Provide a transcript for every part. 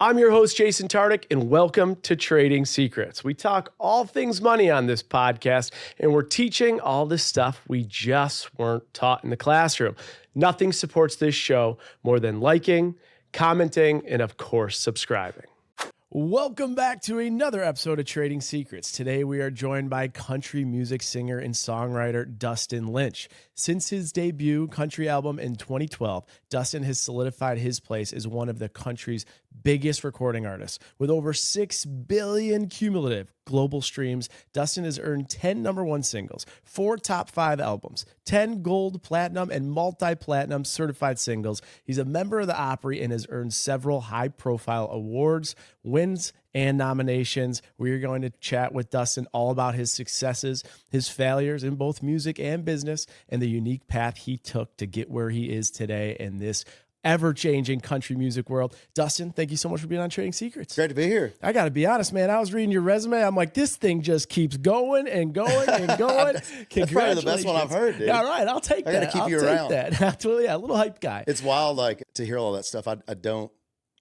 I'm your host, Jason Tartick, and welcome to Trading Secrets. We talk all things money on this podcast, and we're teaching all the stuff we just weren't taught in the classroom. Nothing supports this show more than liking, commenting, and of course, subscribing. Welcome back to another episode of Trading Secrets. Today we are joined by country music singer and songwriter Dustin Lynch. Since his debut country album in 2012, Dustin has solidified his place as one of the country's biggest recording artists. With over 6 billion cumulative global streams, Dustin has earned 10 number one singles, 4 top 5 albums, 10 gold, platinum, and multi-platinum certified singles. He's a member of the Opry and has earned several high-profile awards, wins, and nominations. We are going to chat with Dustin all about his successes, his failures in both music and business, and the unique path he took to get where he is today in this ever-changing country music world. Dustin, thank you so much for being on Trading Secrets. Great to be here. I got to be honest, man. I was reading your resume. I'm like, this thing just keeps going and going and going. That's probably the best one I've heard, dude. Yeah, all right, I'll take that. I got to keep you around. Absolutely, yeah, a little hype guy. It's wild, like, to hear all that stuff. I don't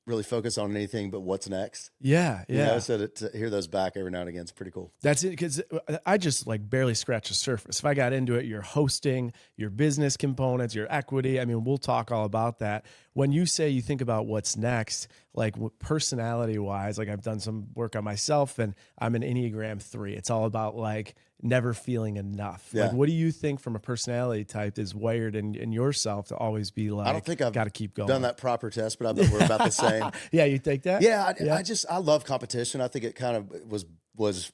really focus on anything but what's next. Yeah. You know, so to hear those back every now and again is pretty cool. That's it, because I just like barely scratch the surface. If I got into it, your hosting, your business components, your equity, I mean, we'll talk all about that. When you say you think about what's next, like personality wise, like I've done some work on myself and I'm an Enneagram 3. It's all about like never feeling enough. Yeah. Like, what do you think from a personality type is wired in yourself to alwa's be like, I don't think I've got to keep going. done that proper test, but I bet we're about the same. Yeah, you think that? Yeah, I love competition. I think it kind of was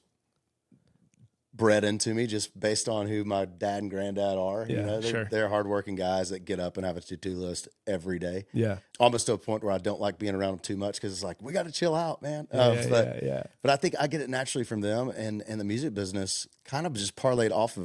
bred into me just based on who my dad and granddad are. Yeah, you know, sure. They're hardworking guys that get up and have a to-do list every day. Yeah. Almost to a point where I don't like being around them too much because it's like, we got to chill out, man. Yeah. But I think I get it naturally from them, and the music business kind of just parlayed off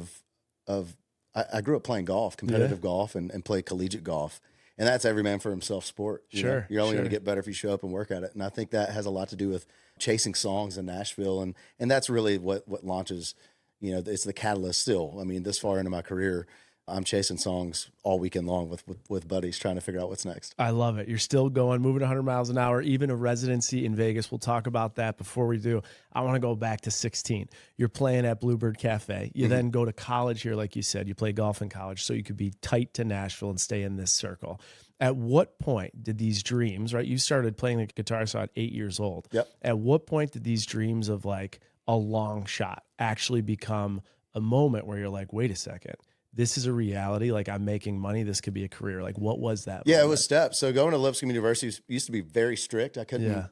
of I grew up playing golf, competitive golf, and played collegiate golf. And that's every man for himself sport. Sure. You're only going to get better if you show up and work at it. And I think that has a lot to do with chasing songs in Nashville. And that's really what launches, you know, it's the catalyst still. I mean, this far into my career, I'm chasing songs all weekend long with buddies trying to figure out what's next. I love it. You're still going, moving 100 miles an hour, even a residency in Vegas. We'll talk about that. Before we do, I want to go back to 16. You're playing at Bluebird Cafe. You then go to college here, like you said. You play golf in college, so you could be tight to Nashville and stay in this circle. At what point did these dreams, right? You started playing the guitar so at 8 years old. Yep. At what point did these dreams of like a long shot actually become a moment where you're like, wait a second, this is a reality. Like, I'm making money. This could be a career. Like, what was that? Yeah, moment? it was steps. So going to Lipscomb University used to be very strict. I couldn't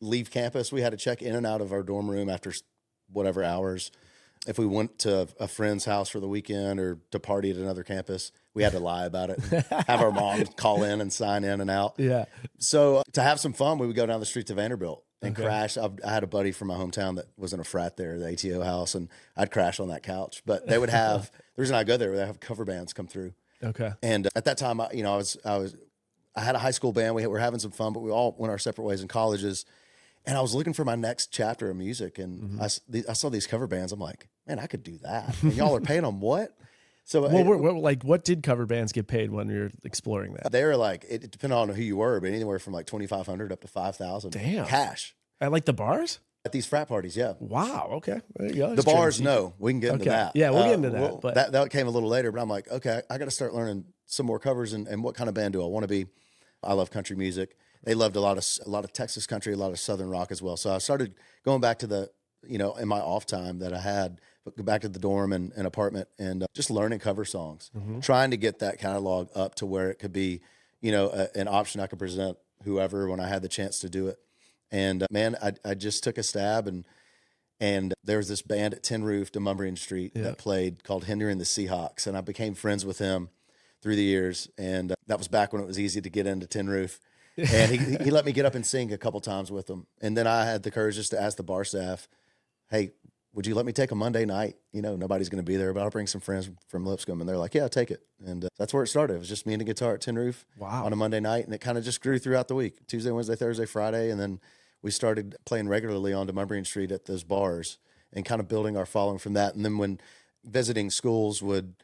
leave campus. We had to check in and out of our dorm room after whatever hours. If we went to a friend's house for the weekend or to party at another campus, we had to lie about it and have our mom call in and sign in and out. Yeah. So to have some fun, we would go down the street to Vanderbilt and crash. I had a buddy from my hometown that was in a frat there, the ATO house, and I'd crash on that couch. But they would have, the reason I go there, they have cover bands come through. Okay. And at that time, I had a high school band. We were having some fun, but we all went our separate ways in colleges. And I was looking for my next chapter of music, and I saw these cover bands. I'm like, man, I could do that. And y'all are paying them what? So, what did cover bands get paid when you're exploring that? they were like, it depended on who you were, but anywhere from like $2,500 up to $5,000. Damn. Cash At like the bars? at these frat parties. Yeah. Wow. Okay. There you go. The bars, no, we can get into that. Yeah, we'll get into that. But that came a little later. But I'm like, okay, I got to start learning some more covers and what kind of band do I want to be? I love country music. They loved a lot of Texas country, a lot of Southern rock as well. So I started going back to in my off time that I had, go back to the dorm and apartment and just learning cover songs, trying to get that catalog up to where it could be, an option I could present whoever when I had the chance to do it. And man, I just took a stab and there was this band at Tin Roof, Demumbrian Street that played called Henry and the Seahawks. And I became friends with him through the years. And that was back when it was easy to get into Tin Roof. And he let me get up and sing a couple times with him. And then I had the courage just to ask the bar staff, hey, would you let me take a Monday night? Nobody's going to be there, but I'll bring some friends from Lipscomb. And they're like, yeah, take it. And that's where it started. It was just me and the guitar at Tin Roof on a Monday night. And it kind of just grew throughout the week, Tuesday, Wednesday, Thursday, Friday. And then we started playing regularly on Demumbrian Street at those bars and kind of building our following from that. And then when visiting schools would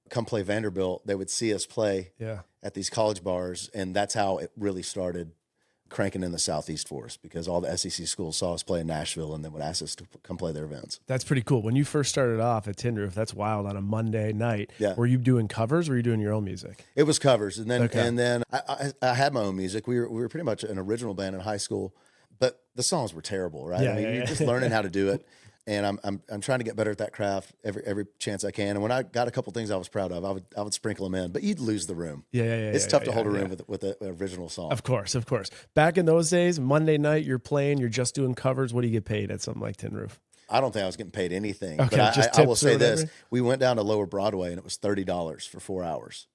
come play Vanderbilt, they would see us play at these college bars. And that's how it really started cranking in the Southeast for us because all the SEC schools saw us play in Nashville and then would ask us to come play their events. That's pretty cool. When you first started off at Tin Roof, that's wild, on a Monday night. Yeah. Were you doing covers or were you doing your own music? It was covers. And then I had my own music. We were pretty much an original band in high school, but the songs were terrible, right? Yeah, you're just learning how to do it. And I'm trying to get better at that craft every chance I can. And when I got a couple things I was proud of, I would sprinkle them in. But you'd lose the room. It's tough to hold a room with the original song. Of course. Back in those days, Monday night, you're playing, you're just doing covers. What do you get paid at something like Tin Roof? I don't think I was getting paid anything. Okay, but just I will tips or say this: whatever? we went down to Lower Broadway, and it was $30 for 4 hours.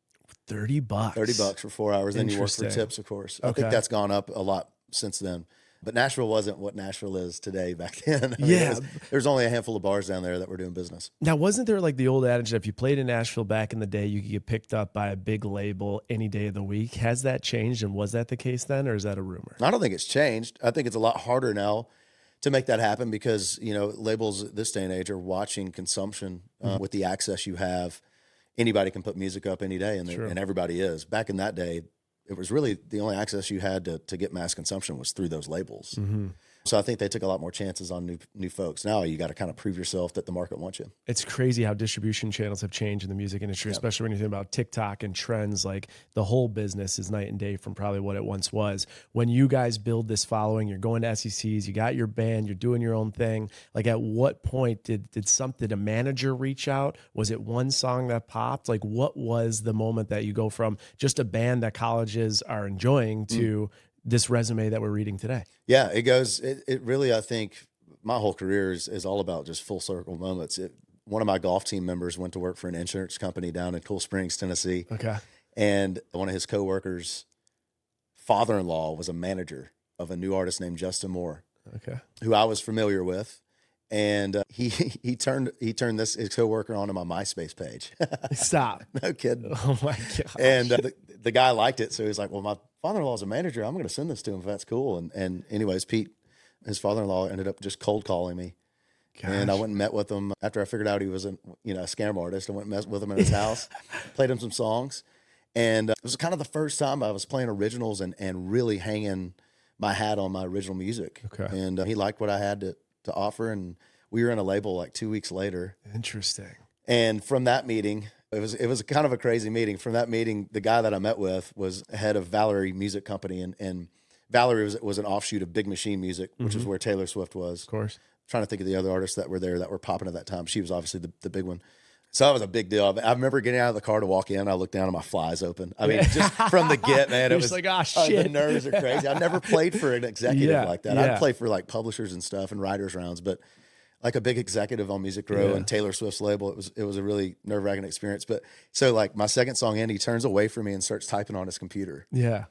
$30. $30 for 4 hours. Then you work for Interesting. tips, of course. I Okay. think that's gone up a lot since then. But Nashville wasn't what Nashville is today back then. There's only a handful of bars down there that were doing business. Now, wasn't there like the old adage that if you played in Nashville back in the day, you could get picked up by a big label any day of the week? Has that changed, and was that the case then, or is that a rumor? I don't think it's changed. I think it's a lot harder now to make that happen because, labels this day and age are watching consumption with the access you have. Anybody can put music up any day, and everybody is. Back in that day, it was really the only access you had to get mass consumption was through those labels. Mm-hmm. So I think they took a lot more chances on new folks. Now you got to kind of prove yourself that the market wants you. It's crazy how distribution channels have changed in the music industry, especially when you think about TikTok and trends. Like the whole business is night and day from probably what it once was. When you guys build this following, you're going to SECs, you got your band, you're doing your own thing. Like at what point did a manager reach out? Was it one song that popped? Like what was the moment that you go from just a band that colleges are enjoying to this resume that we're reading today? Yeah, it really, I think my whole career is all about just full circle moments. One of my golf team members went to work for an insurance company down in Cool Springs, Tennessee. Okay. And one of his coworkers' father-in-law was a manager of a new artist named Justin Moore. Okay. Who I was familiar with. And he turned his coworker onto my MySpace page. Stop. No kidding. Oh my God. And the guy liked it. So he's like, well, my father-in-law is a manager. I'm going to send this to him if that's cool. And anyways, Pete, his father-in-law, ended up just cold calling me. Gosh. And I went and met with him after I figured out he was a scam artist. I went and met with him in his house, played him some songs. And it was kind of the first time I was playing originals and really hanging my hat on my original music. Okay. And he liked what I had to offer. And we were in a label like 2 weeks later. Interesting. And from that meeting, it was kind of a crazy meeting. From that meeting, the guy that I met with was head of Valerie Music Company. And Valerie was an offshoot of Big Machine Music, which is where Taylor Swift was. Of course. Trying to think of the other artists that were there that were popping at that time. She was obviously the big one. So that was a big deal. I remember getting out of the car to walk in. I looked down and my flies open. I mean, just from the get, man, it was like, oh, shit. The nerves are crazy. I never played for an executive like that. Yeah. I'd play for like publishers and stuff and writers rounds, but like a big executive on Music Row and Taylor Swift's label, it was a really nerve-wracking experience. But so like my second song in, he turns away from me and starts typing on his computer. Yeah.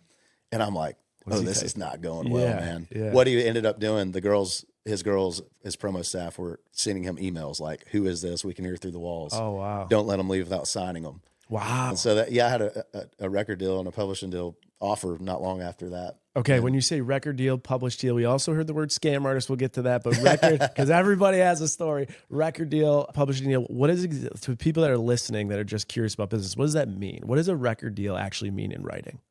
And I'm like, this is not going well, man. Yeah. What he ended up doing, his promo staff were sending him emails like, who is this? We can hear through the walls. Oh, wow. Don't let him leave without signing them. Wow. And so I had a record deal and a publishing deal offer not long after that. Okay, when you say record deal, published deal, we also heard the word scam artist. We'll get to that, but record, because everybody has a story. Record deal, publishing deal. What is it to people that are listening that are just curious about business? What does that mean? What does a record deal actually mean in writing?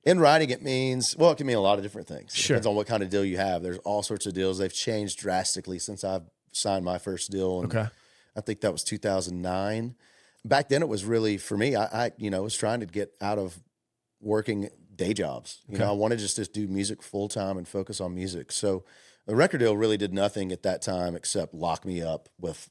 In writing, it means, well, it can mean a lot of different things. It Sure. depends on what kind of deal you have. There's all sorts of deals. They've changed drastically since I've signed my first deal. And Okay. I think that was 2009. Back then, it was really, for me, I was trying to get out of working day jobs. I wanted just to do music full time and focus on music. So the record deal really did nothing at that time except lock me up with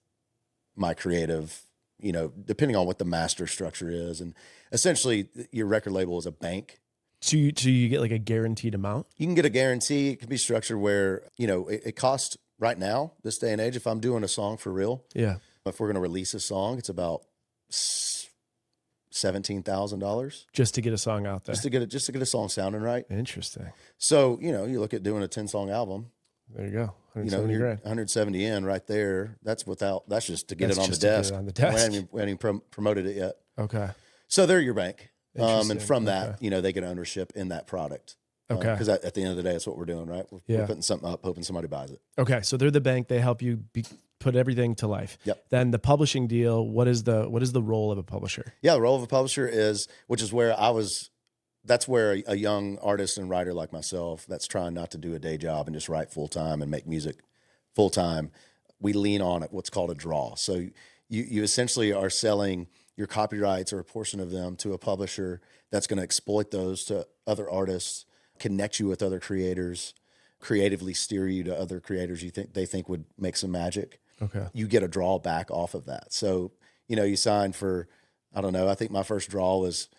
my creative, depending on what the master structure is. And essentially, your record label is a bank. So you get like a guaranteed amount? You can get a guarantee. It can be structured where, it costs right now, this day and age, if I'm doing a song for real, Yeah. if we're going to release a song, it's about $17,000 Just to get a song out there. just to get a song sounding right. Interesting. So, you look at doing a 10-song album, There you go. 170 you're grand. 170 in right there. That's just to get That's it on the just to get desk. it on the desk. We haven't even promoted it yet. Okay. So they're your bank. And Interesting. from that, they get ownership in that product. Okay. Because at the end of the day, that's what we're doing, right? We're putting something up, hoping somebody buys it. Okay. So they're the bank. They help you put everything to life. Yep. Then the publishing deal, what is the role of a publisher? Yeah, the role of a publisher which is where I was that's where a young artist and writer like myself that's trying not to do a day job and just write full time and make music full time, we lean on what's called a draw. So you essentially are selling your copyrights or a portion of them to a publisher that's going to exploit those to other artists, connect you with other creators, creatively steer you to other creators they think would make some magic. Okay. You get a draw back off of that. So, you sign for, I don't know, I think my first draw was,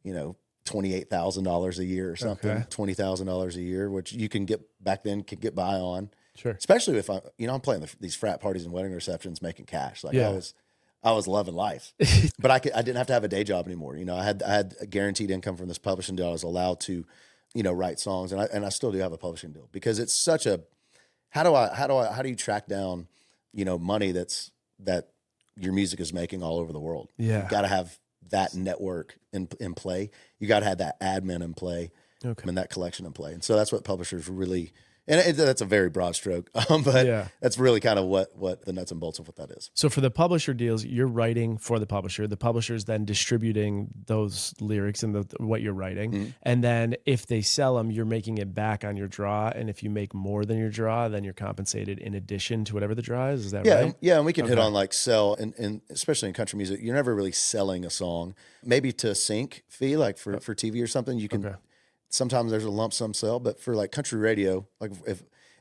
$28,000 a year or something, Okay. $20,000 a year, which you can get back then could get by on. Sure. Especially if I'm playing these frat parties and wedding receptions, making cash. Like Yeah. I was loving life, but I didn't have to have a day job anymore. I had a guaranteed income from this publishing deal. I was allowed to, write songs, and I still do have a publishing deal because it's such a, how do you track down, money that your music is making all over the world? Yeah. You got to have that network in play. You got to have that admin in play, and that collection in play. And so that's what publishers really, and that's a very broad stroke, but that's really kind of what the nuts and bolts of what that is. So for the publisher deals, you're writing for the publisher. The publisher's then distributing those lyrics and what you're writing. Mm-hmm. And then if they sell them, you're making it back on your draw. And if you make more than your draw, then you're compensated in addition to whatever the draw is. Is that right? Yeah, and we can hit on like sell, and especially in country music, you're never really selling a song. Maybe to a sync fee, like for TV or something, you can... Sometimes there's a lump sum sale, but for like country radio, like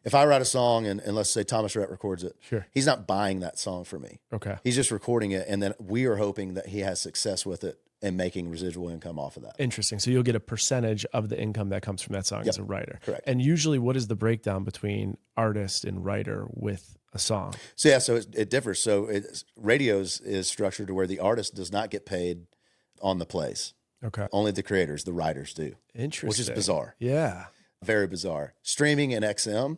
if I write a song and let's say Thomas Rhett records it, sure, he's not buying that song for me. Okay. He's just recording it, and then we are hoping that he has success with it and making residual income off of that. Interesting. So you'll get a percentage of the income that comes from that song as a writer. Correct. And usually what is the breakdown between artist and writer with a song? So it differs. So radios is structured to where the artist does not get paid on the plays. Okay. Only the creators, the writers do. Interesting. Which is bizarre. Yeah. Very bizarre. Streaming and XM,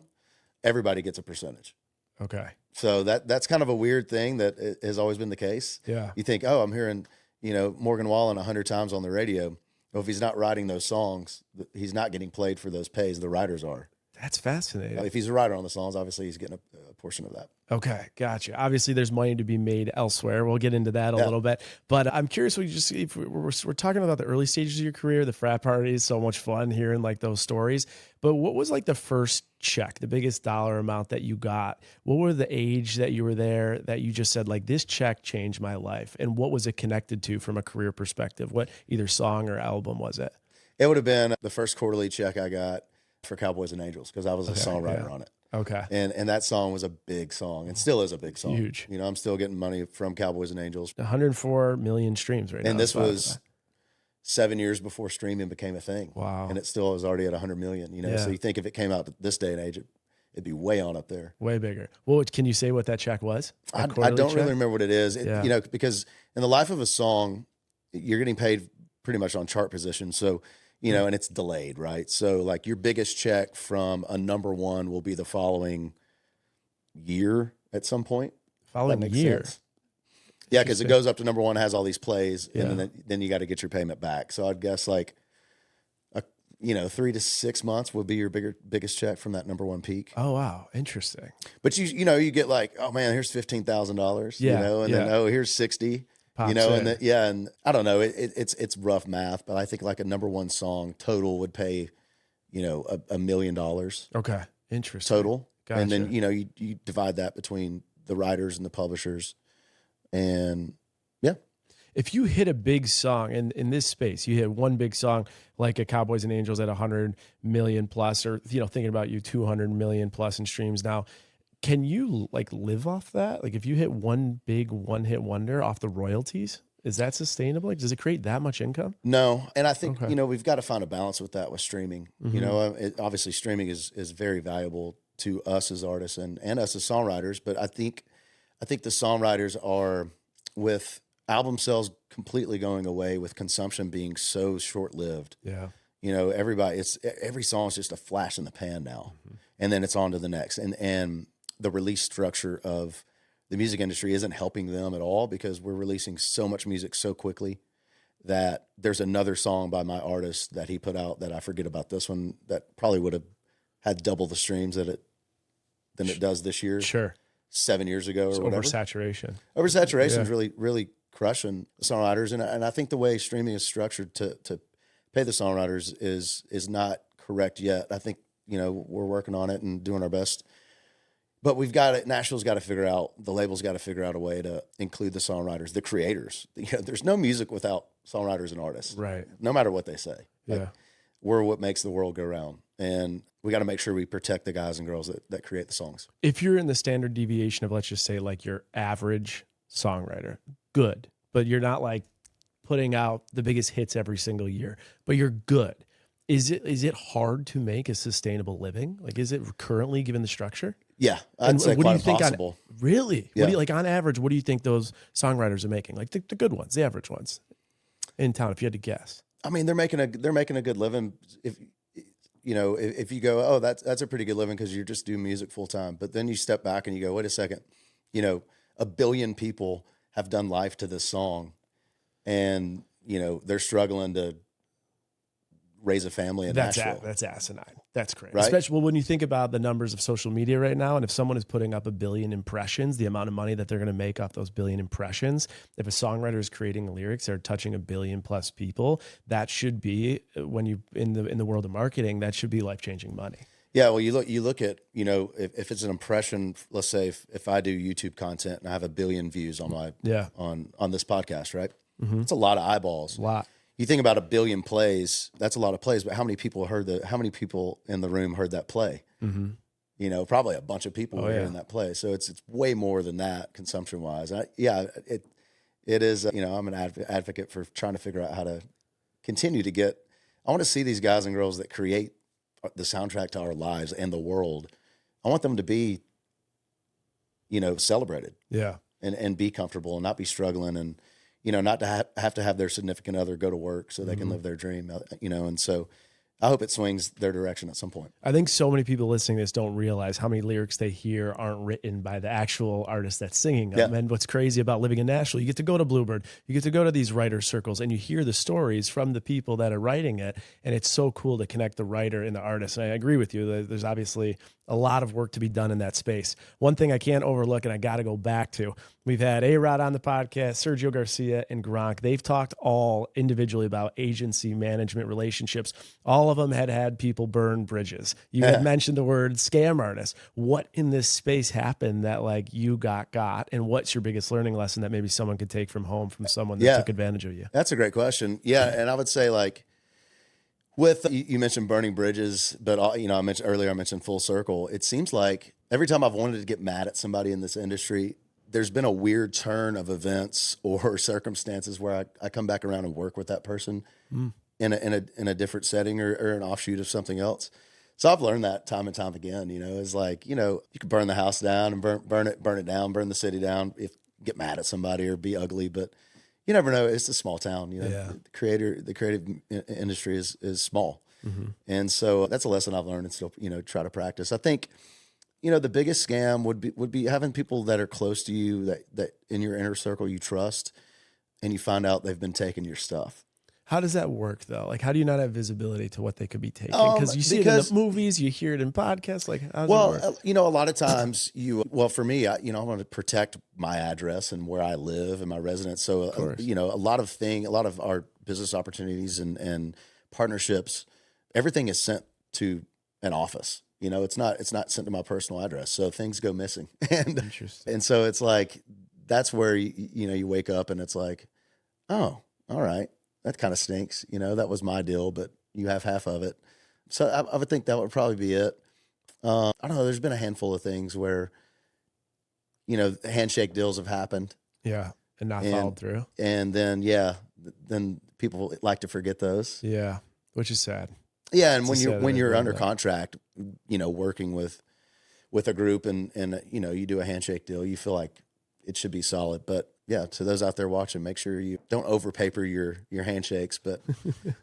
everybody gets a percentage. Okay. So that's kind of a weird thing that has always been the case. Yeah. You think, I'm hearing, Morgan Wallen 100 times on the radio. Well, if he's not writing those songs, he's not getting played for those pays. The writers are. That's fascinating. If he's a writer on the songs, obviously he's getting a portion of that. Okay, gotcha. Obviously, there's money to be made elsewhere. We'll get into that a little bit. But I'm curious, if we're talking about the early stages of your career, the frat parties, so much fun hearing like those stories. But what was like the first check, the biggest dollar amount that you got? What were the age that you were there that you just said, like, this check changed my life? And what was it connected to from a career perspective? What either song or album was it? It would have been the first quarterly check I got for Cowboys and Angels because I was a songwriter on it. Okay. And that song was a big song and still is a big song. Huge. I'm still getting money from Cowboys and Angels. 104 million streams right now. And this was 7 years before streaming became a thing. Wow. And it still is already at 100 million, So you think if it came out this day and age, it'd be way on up there. Way bigger. Well, can you say what that check was? I don't really remember what it is. Because in the life of a song, you're getting paid pretty much on chart position. So, and it's delayed, right? So like your biggest check from a number one will be the following year at some point. Following year? Sense? Yeah, because it goes up to number one, has all these plays, and then you got to get your payment back. So I'd guess like, 3 to 6 months would be your biggest check from that number one peak. Oh, wow. Interesting. But you get like, oh man, here's $15,000, and then, here's 60. Pops and I don't know. It's rough math, but I think like a number one song total would pay, $1 million. Okay, interesting. Total, Gotcha. And then you divide that between the writers and the publishers, and if you hit a big song in this space, you hit one big song like a Cowboys and Angels at 100 million plus, or thinking about you 200 million plus in streams now. Can you like live off that? Like if you hit one big one-hit wonder off the royalties, is that sustainable? Like, does it create that much income? No. And I think, we've got to find a balance with that with streaming. Mm-hmm. Obviously streaming is very valuable to us as artists and us as songwriters. But I think the songwriters are, with album sales completely going away, with consumption being so short-lived. Yeah. Every song is just a flash in the pan now. Mm-hmm. And then it's on to the next. And the release structure of the music industry isn't helping them at all because we're releasing so much music so quickly that there's another song by my artist that he put out that I forget about this one that probably would have had double the streams than it does this year. Sure. 7 years ago or whatever. Oversaturation. Oversaturation is really, really crushing songwriters. And I think the way streaming is structured to pay the songwriters is not correct yet. I think, we're working on it and doing our best. But we've got it. Nashville's got to figure out, the label's got to figure out a way to include the songwriters, the creators. There's no music without songwriters and artists. Right. No matter what they say. Yeah. We're what makes the world go round. And we got to make sure we protect the guys and girls that create the songs. If you're in the standard deviation of, let's just say, like your average songwriter, good, but you're not like putting out the biggest hits every single year, but you're good. Is it hard to make a sustainable living? Like, is it currently, given the structure? Yeah, I'd say what quite do you think impossible. Really? Yeah. What do you, like, on average, what do you think those songwriters are making? Like the good ones, the average ones in town, if you had to guess. I mean, they're making a good living. If you go, oh, that's a pretty good living because you just do music full time. But then you step back and you go, wait a second, 1 billion people have done life to this song, and they're struggling to raise a family in Nashville. That's asinine. That's crazy. Right? Especially when you think about the numbers of social media right now, and if someone is putting up 1 billion impressions, the amount of money that they're going to make off those 1 billion impressions, if a songwriter is creating lyrics that are touching 1 billion plus people, that should be, when you in the world of marketing, that should be life-changing money. Yeah, well, you look at, if it's an impression, let's say if I do YouTube content and I have 1 billion views on my on this podcast, right? Mm-hmm. It's a lot of eyeballs. A lot. You think about 1 billion plays, that's a lot of plays, but how many people in the room heard that play? Mm-hmm. Probably a bunch of people were hearing that play. So it's way more than that consumption wise. It is, I'm an advocate for trying to figure out how to continue to get, I want to see these guys and girls that create the soundtrack to our lives and the world. I want them to be, celebrated. Yeah. And be comfortable and not be struggling and, not to have to have their significant other go to work so they can live their dream, and so I hope it swings their direction at some point. I think so many people listening to this don't realize how many lyrics they hear aren't written by the actual artist that's singing them. Yeah. And what's crazy about living in Nashville, you get to go to Bluebird, you get to go to these writer circles, and you hear the stories from the people that are writing it. And it's so cool to connect the writer and the artist. And I agree with you. There's obviously a lot of work to be done in that space. One thing I can't overlook, and I got to go back to, we've had A-Rod on the podcast, Sergio Garcia and Gronk. They've talked all individually about agency management relationships. All of them had people burn bridges. You had mentioned the word scam artist. What in this space happened that like you got, and what's your biggest learning lesson that maybe someone could take from home from someone that took advantage of you? That's a great question. Yeah. And I would say like, with you mentioned burning bridges, but I mentioned full circle. It seems like every time I've wanted to get mad at somebody in this industry, there's been a weird turn of events or circumstances where I come back around and work with that person in a different setting or an offshoot of something else. So I've learned that time and time again. It's like you could burn the house down and burn it down, burn the city down, if get mad at somebody or be ugly, but you never know. It's a small town. The creative industry is small. Mm-hmm. And so that's a lesson I've learned and still, try to practice. I think, the biggest scam would be having people that are close to you that in your inner circle you trust, and you find out they've been taking your stuff. How does that work though? Like, how do you not have visibility to what they could be taking? Because you see it in the movies, you hear it in podcasts. Like, how does it work? A lot of times for me, I want to protect my address and where I live and my residence. So, a lot of our business opportunities and partnerships, everything is sent to an office. It's not sent to my personal address. So things go missing. And so it's like, that's where, you wake up and it's like, oh, all right. That kind of stinks. That was my deal, but you have half of it. So I would think that would probably be it. I don't know. There's been a handful of things where, handshake deals have happened. Yeah. And not followed through. And then, then people like to forget those. Yeah. Which is sad. Yeah. And when you're under contract, working with a group and you do a handshake deal, you feel like it should be solid. But yeah, to those out there watching, make sure you don't overpaper your handshakes. But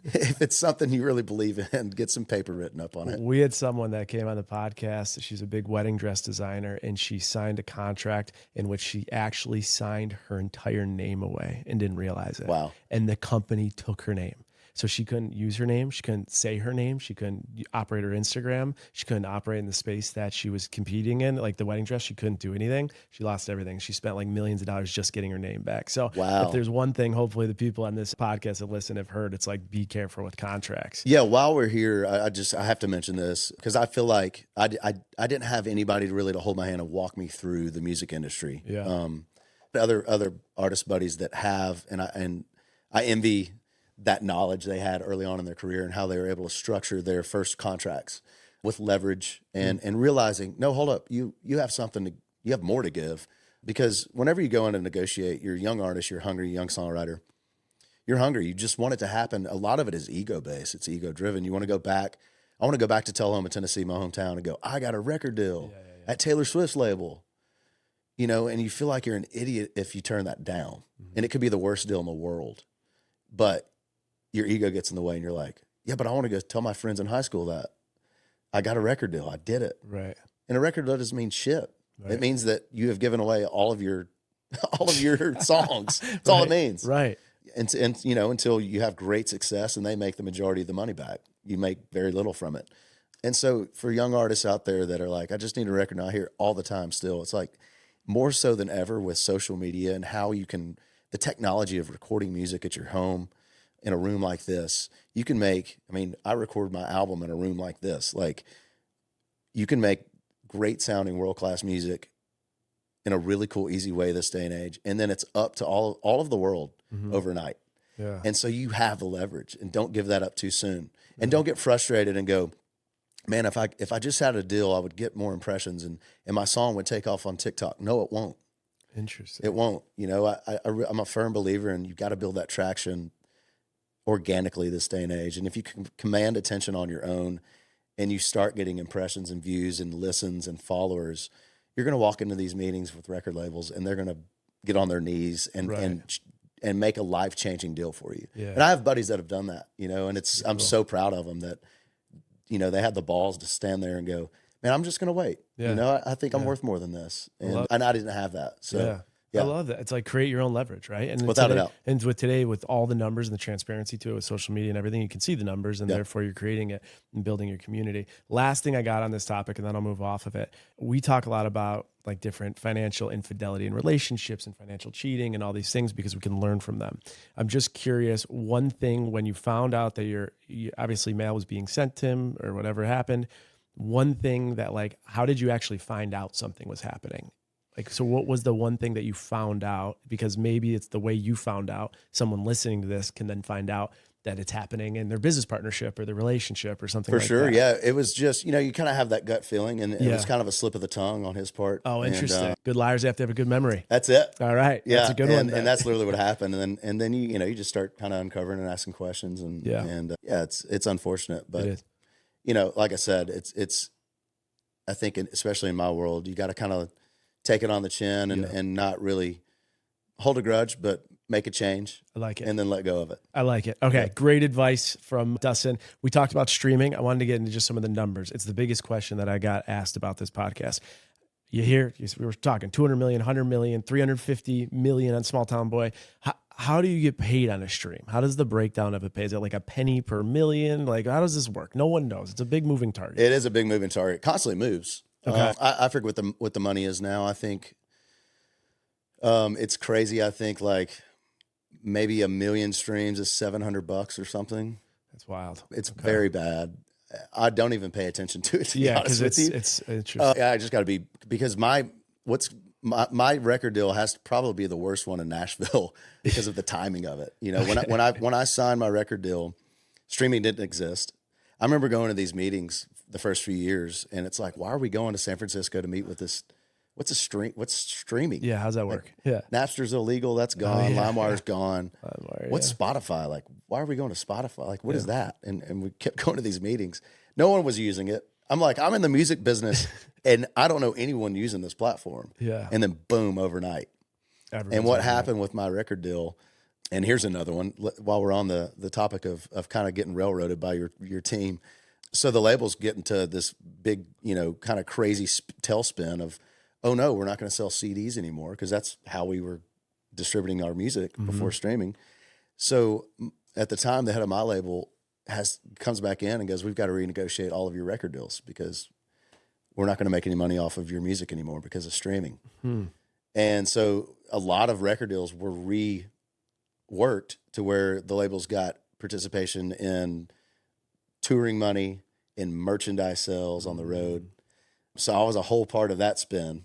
if it's something you really believe in, get some paper written up on it. We had someone that came on the podcast. She's a big wedding dress designer, and she signed a contract in which she actually signed her entire name away and didn't realize it. Wow. And the company took her name. So she couldn't use her name. She couldn't say her name. She couldn't operate her Instagram. She couldn't operate in the space that she was competing in, like the wedding dress. She couldn't do anything. She lost everything. She spent like millions of dollars just getting her name back. So if there's one thing, hopefully the people on this podcast that listen have heard, it's like, be careful with contracts. Yeah. While we're here, I have to mention this because I feel like I didn't have anybody to hold my hand and walk me through the music industry. Yeah. Other artist buddies that have, and I envy that knowledge they had early on in their career and how they were able to structure their first contracts with leverage and realizing, no, hold up, you have something you have more to give, because whenever you go in and negotiate, you're a young artist, you're hungry, young songwriter, you're hungry. You just want it to happen. A lot of it is ego based. It's ego driven. You want to go back. I want to go back to Tullahoma, Tennessee, my hometown, and go, I got a record deal at Taylor Swift's label. And you feel like you're an idiot if you turn that down. And it could be the worst deal in the world. But your ego gets in the way and you're like, yeah, but I want to go tell my friends in high school that I got a record deal. I did it. Right. And a record deal doesn't mean shit. Right. It means that you have given away all of your songs. That's all it means. Right. And until you have great success and they make the majority of the money back, you make very little from it. And so for young artists out there that are like, I just need a record now, I hear it all the time still. It's like, more so than ever with social media and how you can, the technology of recording music at your home in a room like this, you can I record my album in a room like this. Like, you can make great sounding world-class music in a really cool, easy way this day and age. And then it's up to all of the world overnight. Yeah. And so you have the leverage, and don't give that up too soon. And don't get frustrated and go, man, if I just had a deal, I would get more impressions and my song would take off on TikTok. No, it won't. Interesting. It won't. I'm a firm believer in, you've got to build that traction organically this day and age. And if you can command attention on your own and you start getting impressions and views and listens and followers, you're going to walk into these meetings with record labels and they're going to get on their knees and make a life-changing deal for you. Yeah. And I have buddies that have done that, and I'm so proud of them that, they had the balls to stand there and go, man, I'm just going to wait. Yeah. I think I'm worth more than this. And I didn't have that. So I love that. It's like, create your own leverage, right? And without a doubt. And with all the numbers and the transparency to it with social media and everything, you can see the numbers and therefore you're creating it and building your community. Last thing I got on this topic, and then I'll move off of it. We talk a lot about like different financial infidelity in relationships and financial cheating and all these things because we can learn from them. I'm just curious, one thing when you found out that you obviously mail was being sent to him or whatever happened, one thing that how did you actually find out something was happening? So what was the one thing that you found out? Because maybe it's the way you found out. Someone listening to this can then find out that it's happening in their business partnership or their relationship or something like that. For sure, yeah. It was just, you kind of have that gut feeling, and it was kind of a slip of the tongue on his part. Oh, interesting. Good liars have to have a good memory. That's it. All right. Yeah, that's a good one. And that's literally what happened. And then you just start kind of uncovering and asking questions. And it's unfortunate. But, it is. Like I said, it's I think, especially in my world, you got to kind of take it on the chin and not really hold a grudge, but make a change. I like it. And then let go of it. I like it. Okay. Yeah. Great advice from Dustin. We talked about streaming. I wanted to get into just some of the numbers. It's the biggest question that I got asked about this podcast. We were talking 200 million, 100 million, 350 million on Small Town Boy. How do you get paid on a stream? How does the breakdown of it pay? Is it like a penny per million? Like, how does this work? No one knows. It's a big moving target. It is a big moving target. It constantly moves. Okay. I forget what the money is now. I think it's crazy. I think maybe 1 million streams is $700 or something. That's wild. It's very bad. I don't even pay attention to it. Because it's interesting. I just got to be, because my record deal has to probably be the worst one in Nashville because of the timing of it. When I signed my record deal, streaming didn't exist. I remember going to these meetings the first few years, and it's like, why are we going to San Francisco to meet with this? What's streaming? Yeah, how's that work? Napster's illegal. That's gone. LimeWire's gone. LimeWire, What's Spotify? Like, why are we going to Spotify? What is that? And we kept going to these meetings. No one was using it. I'm like, I'm in the music business, and I don't know anyone using this platform. Yeah. And then boom, overnight. And what happened with my record deal, and here's another one, while we're on the topic of kind of getting railroaded by your team. So the labels get into this big, kind of crazy tailspin of, oh no, we're not going to sell CDs anymore, because that's how we were distributing our music before streaming. So at the time, the head of my label comes back in and goes, "We've got to renegotiate all of your record deals because we're not going to make any money off of your music anymore because of streaming." And so a lot of record deals were reworked to where the labels got participation in touring money, in merchandise sales on the road. So I was a whole part of that spin.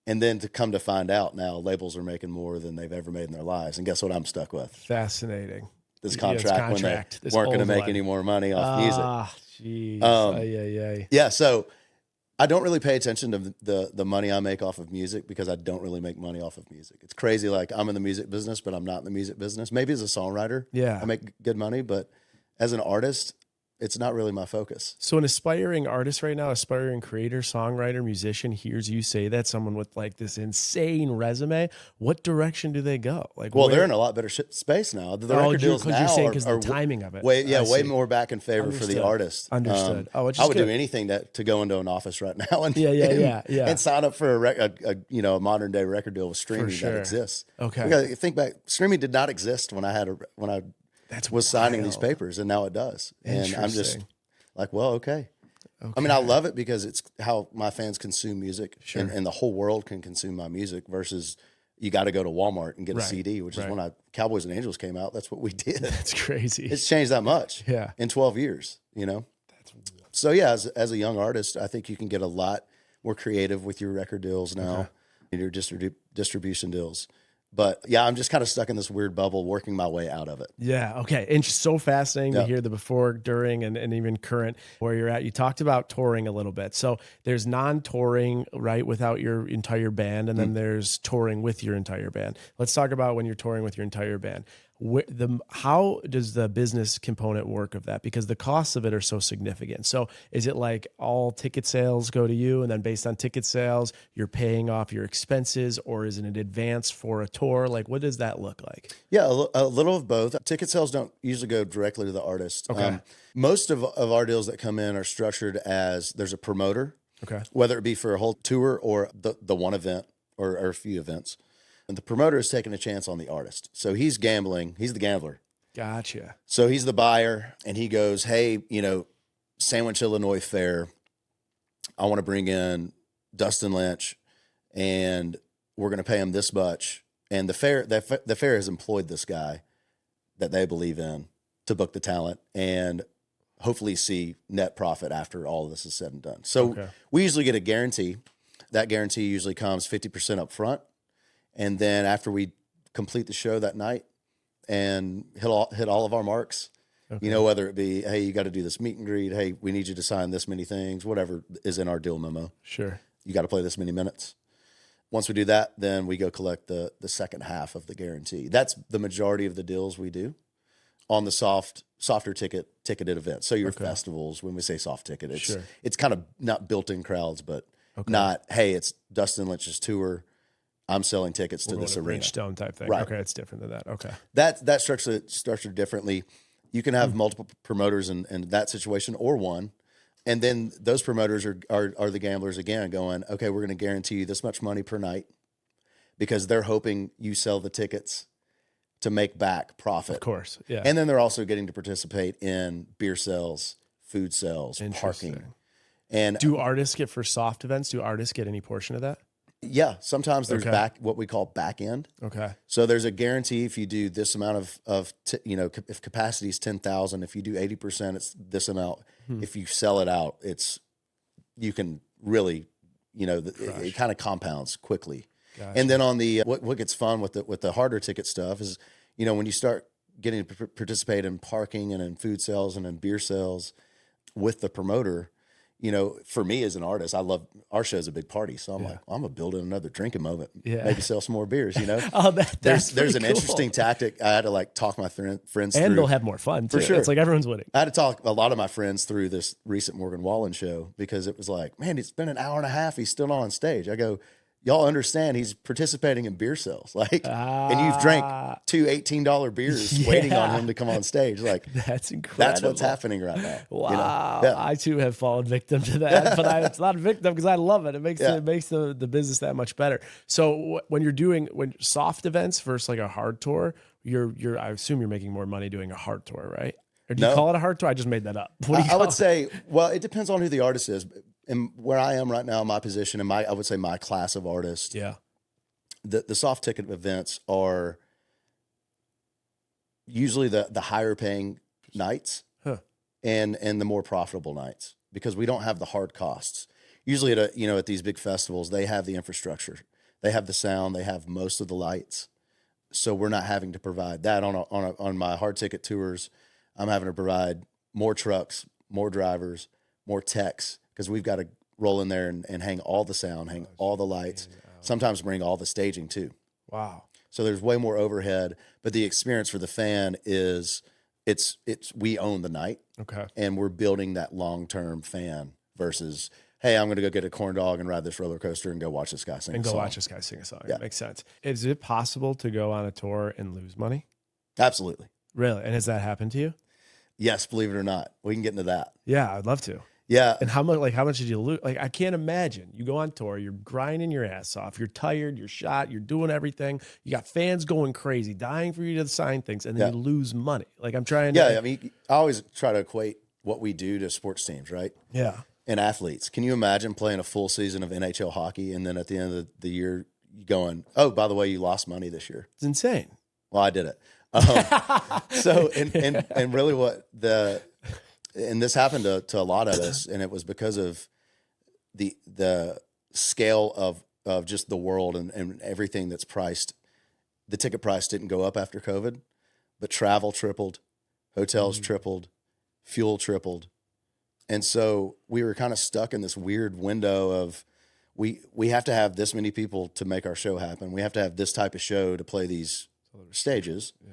And then to come to find out now, labels are making more than they've ever made in their lives. And guess what I'm stuck with? Fascinating. This contract when they weren't going to make any more money off music. Jeez. Yeah, so I don't really pay attention to the money I make off of music because I don't really make money off of music. It's crazy. Like, I'm in the music business, but I'm not in the music business. Maybe as a songwriter, I make good money, but as an artist, it's not really my focus. So an aspiring artist right now, aspiring creator, songwriter, musician, hears you say that, someone with like this insane resume, what direction do they go? Like, well, they're in a lot better space now. The record deals now because the timing of it. Way more back in favor for the artist. Understood. I would do anything to go into an office right now and and sign up for a modern day record deal with streaming that exists. Okay. Because think back, streaming did not exist when I was signing these papers, and now it does. And I'm just like, well, okay. I mean, I love it because it's how my fans consume music, and the whole world can consume my music versus you got to go to Walmart and get a CD, which is when Cowboys and Angels came out. That's what we did. That's crazy. It's changed that much in 12 years, So yeah, as a young artist, I think you can get a lot more creative with your record deals now and your distribution deals. But yeah, I'm just kind of stuck in this weird bubble, working my way out of it. Yeah. Okay. And just so fascinating to hear the before, during, and even current where you're at. You talked about touring a little bit. So there's non-touring, right, without your entire band, and then there's touring with your entire band. Let's talk about when you're touring with your entire band. How does the business component work of that? Because the costs of it are so significant. So is it like all ticket sales go to you, and then based on ticket sales, you're paying off your expenses, or is it an advance for a tour? Like, what does that look like? Yeah, a little of both. Ticket sales don't usually go directly to the artist. Okay. Most of our deals that come in are structured as there's a promoter, whether it be for a whole tour or the one event or a few events. And the promoter is taking a chance on the artist. So he's gambling. He's the gambler. Gotcha. So he's the buyer, and he goes, "Hey, Sandwich, Illinois Fair, I want to bring in Dustin Lynch, and we're going to pay him this much." And the fair has employed this guy that they believe in to book the talent and hopefully see net profit after all of this is said and done. So we usually get a guarantee. That guarantee usually comes 50% up front. And then after we complete the show that night and hit all of our marks, whether it be, hey, you got to do this meet and greet, hey, we need you to sign this many things, whatever is in our deal memo. Sure. You got to play this many minutes. Once we do that, then we go collect the second half of the guarantee. That's the majority of the deals we do on the softer ticketed events. So your festivals, when we say soft ticket, it's kind of not built-in crowds, but not, hey, it's Dustin Lynch's tour, I'm selling tickets to this arena. Stone type thing. Right. Okay, it's different than that. Okay. That's structured differently. You can have multiple promoters in that situation, or one. And then those promoters are the gamblers again, going, okay, we're going to guarantee you this much money per night because they're hoping you sell the tickets to make back profit. Of course, yeah. And then they're also getting to participate in beer sales, food sales, parking. And do artists get, for soft events, do artists get any portion of that? Yeah, sometimes there's what we call back end. Okay. So there's a guarantee if you do this amount of if capacity is 10,000, if you do 80%, it's this amount. If you sell it out, you can really, it kind of compounds quickly. Gotcha. And then on the what gets fun with the harder ticket stuff is, when you start getting to participate in parking and in food sales and in beer sales with the promoter. For me as an artist, I love our show's a big party. So I'm like, I'm going to build in another drinking moment. Yeah. Maybe sell some more beers, Oh, there's an interesting tactic. I had to talk my friends through. And they'll have more fun too. For sure. It's like everyone's winning. I had to talk a lot of my friends through this recent Morgan Wallen show because it was like, man, it's been an hour and a half. He's still not on stage. I go, y'all understand he's participating in beer sales. And you've drank two $18 beers waiting on him to come on stage. That's incredible. That's what's happening right now. Wow. Yeah. I too have fallen victim to that, but it's not a victim because I love it. It makes the business that much better. So when you're doing soft events versus like a hard tour, I assume you're making more money doing a heart tour, right? Or do No. you call it a heart tour? I just made that up. What do you I call would it? say, well, it depends on who the artist is. And where I am right now, my position, and I would say my class of artists, Yeah. the soft ticket events are usually the higher paying nights and the more profitable nights, because we don't have the hard costs. Usually at these big festivals, they have the infrastructure, they have the sound, they have most of the lights. So we're not having to provide that on my hard ticket tours. I'm having to provide more trucks, more drivers, more techs, because we've got to roll in there and hang all the sound, hang all the lights, sometimes bring all the staging too. Wow. So there's way more overhead, but the experience for the fan is we own the night. Okay. And we're building that long-term fan versus, hey, I'm going to go get a corn dog and ride this roller coaster and go watch this guy sing a song. And go watch this guy sing a song. Yeah. It makes sense. Is it possible to go on a tour and lose money? Absolutely. Really? And has that happened to you? Yes, believe it or not. We can get into that. Yeah, I'd love to. Yeah. And how much did you lose? Like, I can't imagine. You go on tour, you're grinding your ass off, you're tired, you're shot, you're doing everything. You got fans going crazy, dying for you to sign things, and then you lose money. Like, I'm trying to. Yeah, I mean, I always try to equate what we do to sports teams, right? Yeah. And athletes. Can you imagine playing a full season of NHL hockey and then at the end of the year going, oh, by the way, you lost money this year? It's insane. Well, I did it. So, and really and this happened to a lot of us, and it was because of the scale of just the world and everything that's priced. The ticket price didn't go up after COVID, but travel tripled, hotels tripled, fuel tripled. And so we were kind of stuck in this weird window of we have to have this many people to make our show happen. We have to have this type of show to play these stages. Yeah.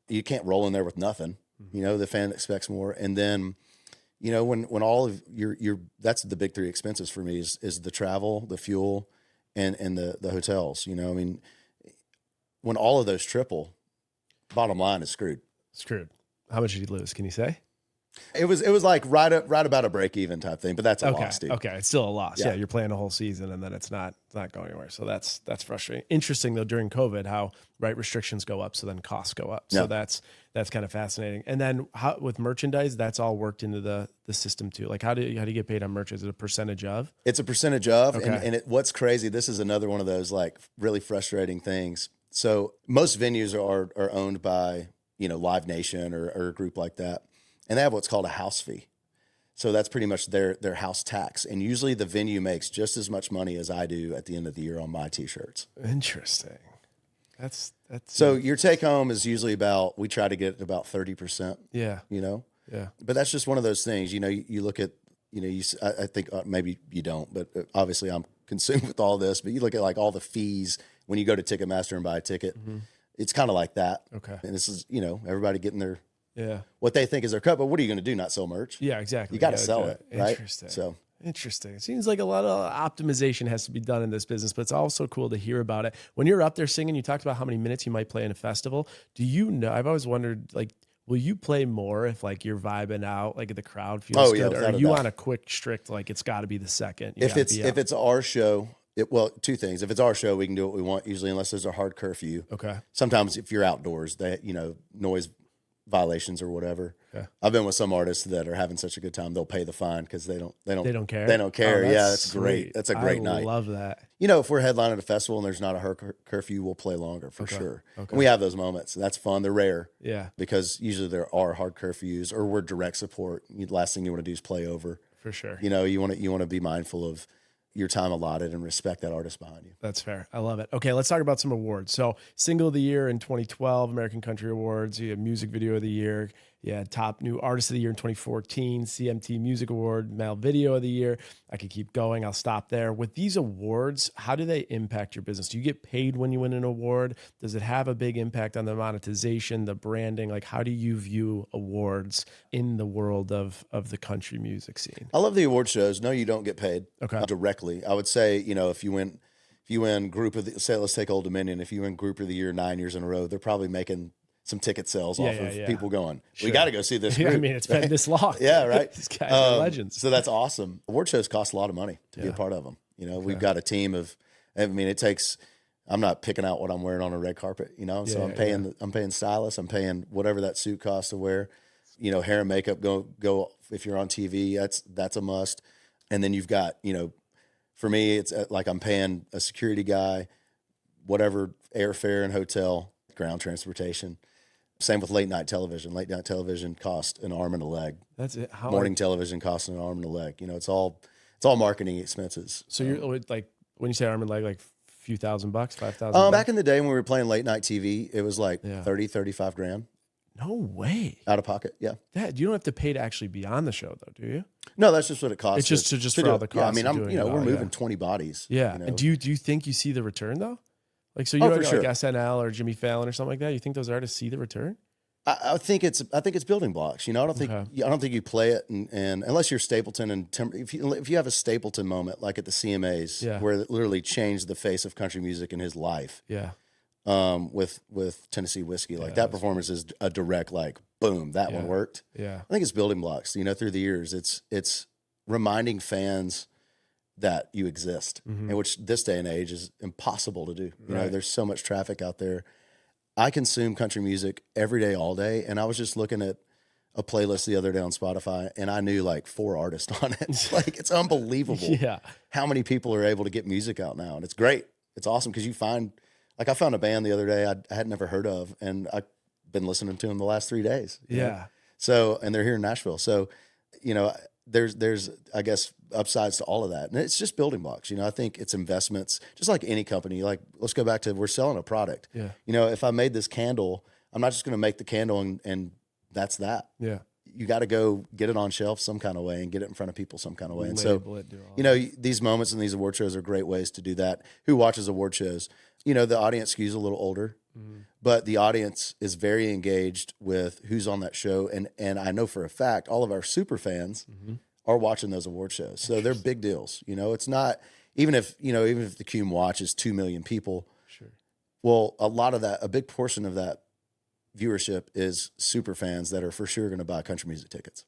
You can't roll in there with nothing. Mm-hmm. The fan expects more. And then, when all of your that's the big three expenses for me is the travel, the fuel, and the hotels. I mean, when all of those triple, bottom line is screwed. Screwed. How much did you lose? Can you say? It was like right about a break even type thing, but that's a loss, dude. Okay, it's still a loss. Yeah, you're playing a whole season and then it's not going anywhere. So that's frustrating. Interesting though, during COVID, how restrictions go up, so then costs go up. So that's kind of fascinating. And then how with merchandise, that's all worked into the system too. Like how do you get paid on merch? Is it a percentage of? It's a percentage of, okay. and what's crazy, this is another one of those like really frustrating things. So most venues are owned by Live Nation or a group like that. And they have what's called a house fee. So that's pretty much their house tax. And usually the venue makes just as much money as I do at the end of the year on my T-shirts. Interesting. That's so your take home is usually we try to get about 30%. Yeah. Yeah. But that's just one of those things, you look at, I think maybe you don't, but obviously I'm consumed with all this, but you look at like all the fees when you go to Ticketmaster and buy a ticket, it's kind of like that. Okay. And this is, everybody getting their, what they think is their cut, but what are you going to do? Not sell merch? Yeah, exactly. You got to sell it, right? Interesting. So interesting. It seems like a lot of optimization has to be done in this business, but it's also cool to hear about it. When you're up there singing, you talked about how many minutes you might play in a festival. Do you know? I've always wondered, like, will you play more if like you're vibing out, like the crowd feels good? Or are you on a quick strict, like it's got to be the second? If it's our show. Two things. If it's our show, we can do what we want usually, unless there's a hard curfew. Okay. Sometimes if you're outdoors, noise violations or whatever. Yeah. I've been with some artists that are having such a good time, they'll pay the fine because they don't care. They don't care. Oh, that's great. That's a great night. I love that. If we're headlining a festival and there's not a hard curfew, we'll play longer for sure. Okay. And we have those moments. That's fun. They're rare. Yeah. Because usually there are hard curfews or we're direct support. The last thing you want to do is play over. For sure. You want to be mindful of your time allotted and respect that artist behind you. That's fair. I love it. Okay, let's talk about some awards. So, Single of the Year in 2012, American Country Awards. You had Music Video of the Year. You had Top New Artist of the Year in 2014, CMT Music Award, Male Video of the Year. I could keep going. I'll stop there. With these awards, how do they impact your business? Do you get paid when you win an award? Does it have a big impact on the monetization, the branding? Like, how do you view awards in the world of the country music scene? I love the award shows. No, you don't get paid directly. I would say, if you win group of the, say, let's take Old Dominion. If you win Group of the Year 9 years in a row, they're probably making some ticket sales off of people going, we got to go see this group. I mean, it's been this long. Yeah, right. These guys are legends. So that's awesome. Award shows cost a lot of money to be a part of them. We've got a team of, it takes, I'm not picking out what I'm wearing on a red carpet, you know? So I'm paying stylists, I'm paying whatever that suit costs to wear, you know, hair and makeup go if you're on TV, that's a must. And then you've got, you know, for me, it's like I'm paying a security guy, whatever airfare and hotel, ground transportation. Same with late night television. Late night television costs an arm and a leg. That's it. Morning television costs an arm and a leg. You know, it's all marketing expenses. So you're like, when you say arm and leg, like a few $1,000, $5,000? Back in the day when we were playing late night TV, it was like 30, 35 grand. No way. Out of pocket, yeah. Dad, you don't have to pay to actually be on the show, though, do you? No, that's just what it costs. It's just for all the costs. Yeah, I mean, we're moving 20 bodies. Yeah. You know? And do you think you see the return though? Like, so you're like SNL or Jimmy Fallon or something like that. You think those artists see the return? I think it's building blocks. You know, I don't think you play it and unless you're Stapleton and if you have a Stapleton moment like at the CMAs where it literally changed the face of country music in his life. Yeah. With Tennessee Whiskey, like that performance is a direct like boom, that one worked. Yeah. I think it's building blocks. You know, through the years, it's reminding fans that you exist, and which this day and age is impossible to do. You know, there's so much traffic out there. I consume country music every day, all day, and I was just looking at a playlist the other day on Spotify, and I knew like 4 artists on it. Like, it's unbelievable how many people are able to get music out now, and it's great. It's awesome because you find, like, I found a band the other day I had never heard of, and I've been listening to them the last 3 days. Yeah. Know? So, and they're here in Nashville. So, you know, there's I guess upsides to all of that, and it's just building blocks. You know, I think it's investments, just like any company. Like, let's go back to, we're selling a product. Yeah. You know, if I made this candle, I'm not just going to make the candle and that's that. Yeah. You got to go get it on shelf some kind of way and get it in front of people some kind of way. And Label so, it, you know, these moments and these award shows are great ways to do that. Who watches award shows? You know, the audience skews a little older, but the audience is very engaged with who's on that show. And I know for a fact, all of our super fans are watching those award shows. So they're big deals. You know, it's not, even if the Cume watch is 2 million people, well, a big portion of that viewership is super fans that are for sure going to buy country music tickets.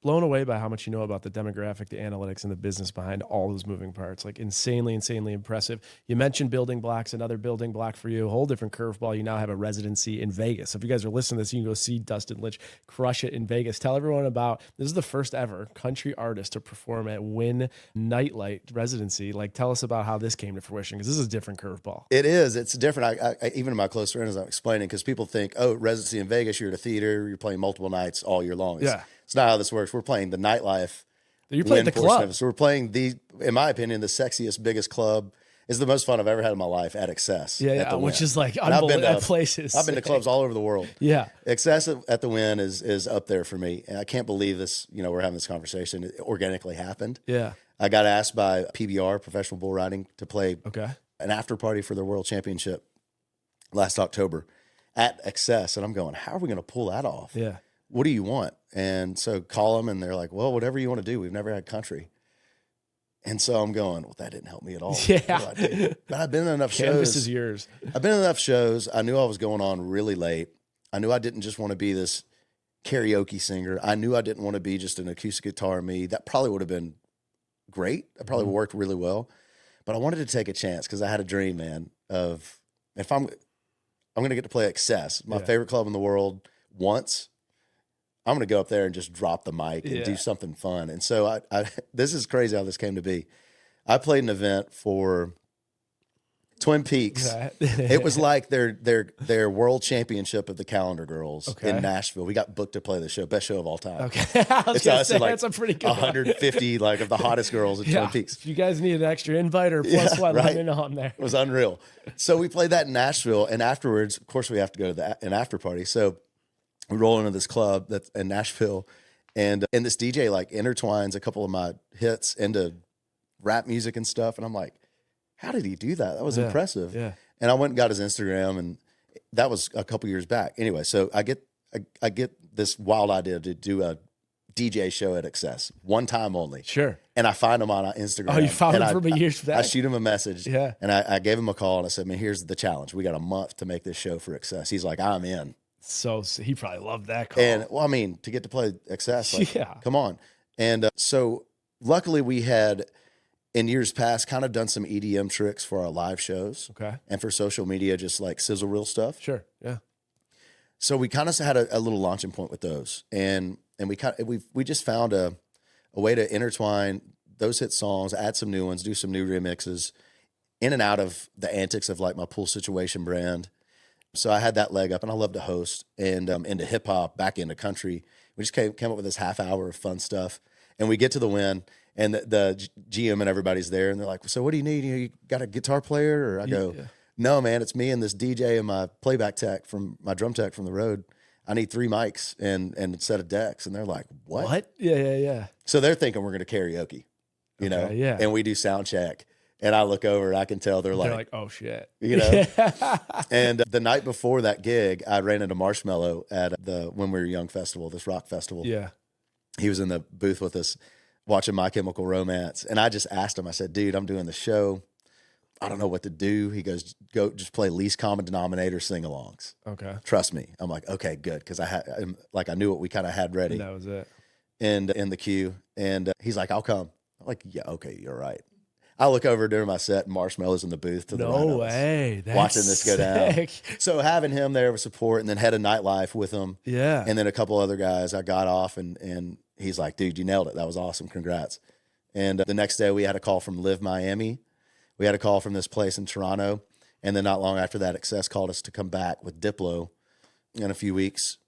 Blown away by how much you know about the demographic, the analytics, and the business behind all those moving parts. Like, insanely impressive. You mentioned building blocks. Another building block for you, a whole different curveball. You now have a residency in Vegas. So if you guys are listening to this, you can go see Dustin Lynch crush it in Vegas. Tell everyone about, this is the first ever country artist to perform at Wynn Nightlight residency. Like, tell us about how this came to fruition, because this is a different curveball. It is. It's different. I even to my close friends, I'm explaining, because people think, oh, residency in Vegas, you're at a theater, you're playing multiple nights all year long. It's not how this works. We're playing the nightlife. You're playing the club. So we're playing in my opinion, the sexiest, biggest club. Is the most fun I've ever had in my life at Excess. Yeah, which is like unbelievable places. I've been to clubs all over the world. Yeah. Excess at the Wynn is up there for me. And I can't believe this, you know, we're having this conversation. It organically happened. Yeah. I got asked by PBR, Professional Bull Riding, to play an after party for their World Championship last October at Excess. And I'm going, how are we going to pull that off? Yeah. What do you want? And so call them, and they're like, well, whatever you want to do. We've never had country. And so I'm going, well, that didn't help me at all. Yeah. But I've been in enough shows. Canvas is yours. I've been in enough shows. I knew I was going on really late. I knew I didn't just want to be this karaoke singer. I knew I didn't want to be just an acoustic guitar me. That probably would have been great. That probably worked really well. But I wanted to take a chance, because I had a dream, man, of if I'm going to get to play Excess, my favorite club in the world, once. I'm going to go up there and just drop the mic and do something fun. And so I this is crazy how this came to be. I played an event for Twin Peaks. It was like their world championship of the Calendar Girls in Nashville. We got booked to play the show, best show of all time. Okay. I was gonna say, that's a pretty good 150 like of the hottest girls in Twin Peaks. If you guys need an extra invite or plus one, let me know I'm there. It was unreal. So we played that in Nashville, and afterwards, of course, we have to go to an after party. So we roll into this club that's in Nashville, and this DJ like intertwines a couple of my hits into rap music and stuff. And I'm like, how did he do that? That was impressive. Yeah. And I went and got his Instagram, and that was a couple years back. Anyway, so I get this wild idea to do a DJ show at Excess, one time only. Sure. And I find him on Instagram. Oh, you found him from years back? I shoot him a message. Yeah. And I gave him a call, and I said, man, here's the challenge. We got a month to make this show for Excess. He's like, I'm in. So he probably loved that call. And well, I mean, to get to play Excess, like, come on. And so luckily we had in years past kind of done some EDM tricks for our live shows. Okay. And for social media, just like sizzle reel stuff. Sure. Yeah. So we kind of had a little launching point with those. And we just found a way to intertwine those hit songs, add some new ones, do some new remixes in and out of the antics of like my Pool Situation brand. So I had that leg up, and I love to host, and into hip hop, back into country. We just came up with this half hour of fun stuff, and we get to the win, and the GM and everybody's there, and they're like, "So what do you need? You got a guitar player?" Or I go, "No, man, it's me and this DJ and my playback tech from my drum tech from the road. I need 3 mics and a set of decks." And they're like, "What?" Yeah. So they're thinking we're going to karaoke, you know? Yeah. And we do sound check. And I look over and I can tell they're like, "Oh shit," you know. And the night before that gig, I ran into Marshmello at the When We Were Young festival, this rock festival. Yeah. He was in the booth with us watching My Chemical Romance. And I just asked him, I said, "Dude, I'm doing the show. I don't know what to do." He goes, "Go just play least common denominator sing-alongs. Okay. Trust me." I'm like, "Okay, good." Because I knew what we kind of had ready. That was it. And in the queue. And he's like, "I'll come." I'm like, "Yeah, okay, you're right." I look over during my set, and Marshmello's in the booth to the right of us, No way. That's watching this go down. So having him there with support, and then head of nightlife with him. Yeah. And then a couple other guys, I got off, and he's like, "Dude, you nailed it. That was awesome. Congrats." And the next day we had a call from Live Miami. We had a call from this place in Toronto. And then not long after that, Excess called us to come back with Diplo in a few weeks.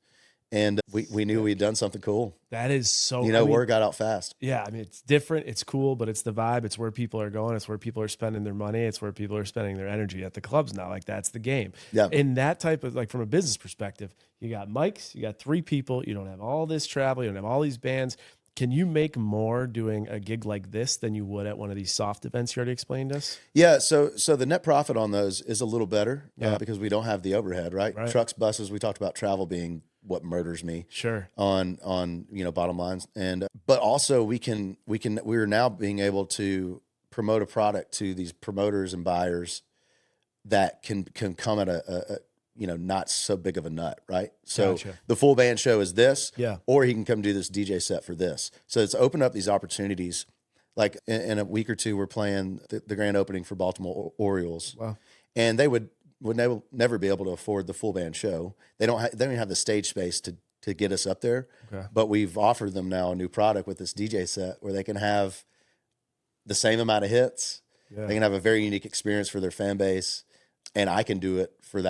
And we knew we'd done something cool. That is so, word got out fast. Yeah. I mean, it's different. It's cool, but it's the vibe. It's where people are going. It's where people are spending their money. It's where people are spending their energy at the clubs now. Like, that's the game. Yeah. In that type of, like, from a business perspective, you got mics, you got 3 people, you don't have all this travel, you don't have all these bands. Can you make more doing a gig like this than you would at one of these soft events you already explained to us? Yeah, so the net profit on those is a little better because we don't have the overhead, right? Trucks, buses, we talked about travel being what murders me. Sure. On bottom lines, and but also we're now being able to promote a product to these promoters and buyers that can come at a not so big of a nut, right? So Gotcha. The full band show is this, Yeah. or he can come do this DJ set for this. So it's opened up these opportunities. Like in a week or two, we're playing the grand opening for Baltimore Orioles. Wow. And they would never be able to afford the full band show. They don't even have the stage space to get us up there. Okay. But we've offered them now a new product with this DJ set where they can have the same amount of hits. Yeah. They can have a very unique experience for their fan base, and I can do it for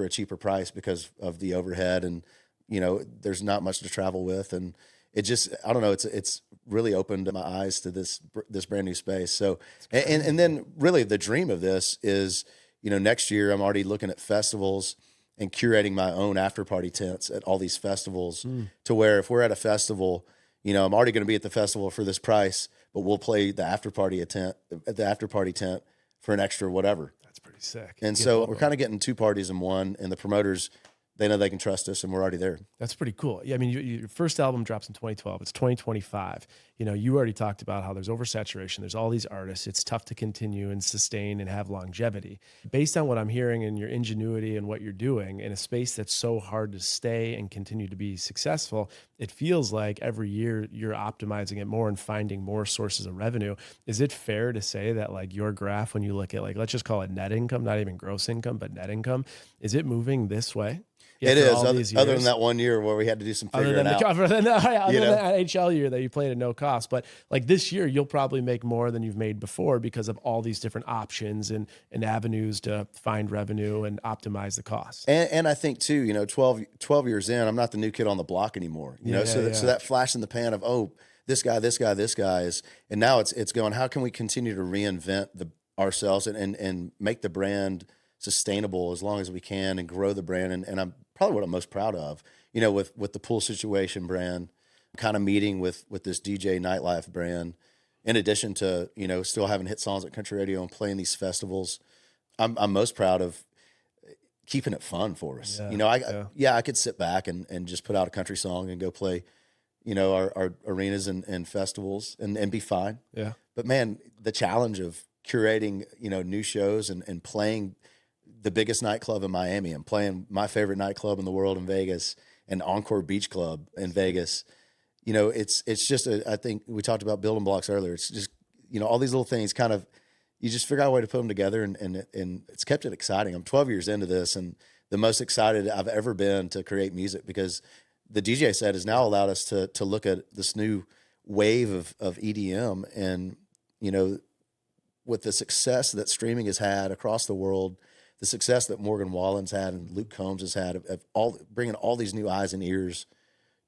a cheaper price because of the overhead, and there's not much to travel with, and it just, I don't know, it's really opened my eyes to this brand new space. So and then really the dream of this is, next year I'm already looking at festivals and curating my own after party tents at all these festivals to where if we're at a festival, I'm already going to be at the festival for this price, but we'll play the after party tent for an extra whatever. That's pretty sick. And so we're kind of getting 2 parties in one, and the promoters, they know they can trust us, and we're already there. That's pretty cool. Yeah, I mean, your first album drops in 2012. It's 2025. You already talked about how there's oversaturation. There's all these artists. It's tough to continue and sustain and have longevity. Based on what I'm hearing and your ingenuity and what you're doing in a space that's so hard to stay and continue to be successful, it feels like every year you're optimizing it more and finding more sources of revenue. Is it fair to say that, like, your graph, when you look at, like, let's just call it net income, not even gross income, but net income, is it moving this way? It is, other than that one year where we had to do some figuring out. Other than the NHL year that you played at no cost. But like this year, you'll probably make more than you've made before because of all these different options and avenues to find revenue and optimize the cost. And I think too, 12 years in, I'm not the new kid on the block anymore. So that flash in the pan of, oh, this guy is, and now it's going, how can we continue to reinvent ourselves and make the brand sustainable as long as we can and grow the brand. And I'm probably what I'm most proud of, with the Pool Situation brand, kind of meeting with this DJ nightlife brand, in addition to, still having hit songs at country radio and playing these festivals. I'm most proud of keeping it fun for us. I could sit back and just put out a country song and go play, our arenas and festivals and be fine. Yeah. But man, the challenge of curating, new shows and playing the biggest nightclub in Miami and playing my favorite nightclub in the world in Vegas and Encore Beach Club in Vegas. It's just I think we talked about building blocks earlier. It's just all these little things kind of, you just figure out a way to put them together, and it's kept it exciting. I'm 12 years into this, and the most excited I've ever been to create music, because the DJ set has now allowed us to look at this new wave of EDM, and, with the success that streaming has had across the world, the success that Morgan Wallen's had and Luke Combs has had of bringing all these new eyes and ears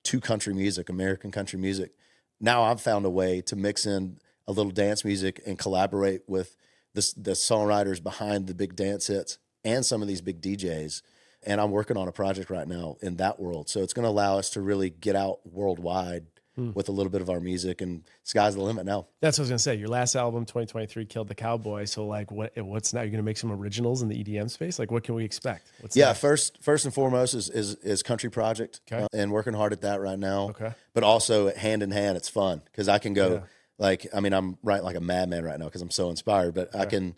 to country music, American country music. Now I've found a way to mix in a little dance music and collaborate with the songwriters behind the big dance hits and some of these big DJs. And I'm working on a project right now in that world. So it's going to allow us to really get out worldwide with a little bit of our music, and sky's the limit now. That's what I was going to say. Your last album, 2023, Killed the Cowboy. So like what's now? You're going to make some originals in the EDM space? Like what can we expect? What's next? First and foremost is country project. Okay. And working hard at that right now. Okay. But also hand in hand, it's fun because I can go I'm writing like a madman right now because I'm so inspired, but I can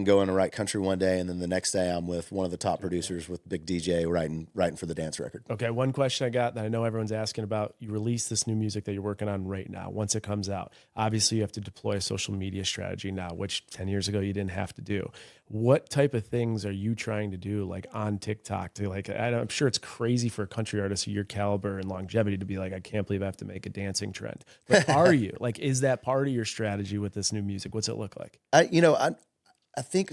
go in and write country one day, and then the next day I'm with one of the top producers with Big DJ writing for the dance record. Okay, one question I got that I know everyone's asking about: you release this new music that you're working on right now. Once it comes out, obviously you have to deploy a social media strategy now, which 10 years ago you didn't have to do. What type of things are you trying to do, like on TikTok? To I'm sure it's crazy for a country artist of your caliber and longevity to be like, I can't believe I have to make a dancing trend. But are you is that part of your strategy with this new music? What's it look like? I think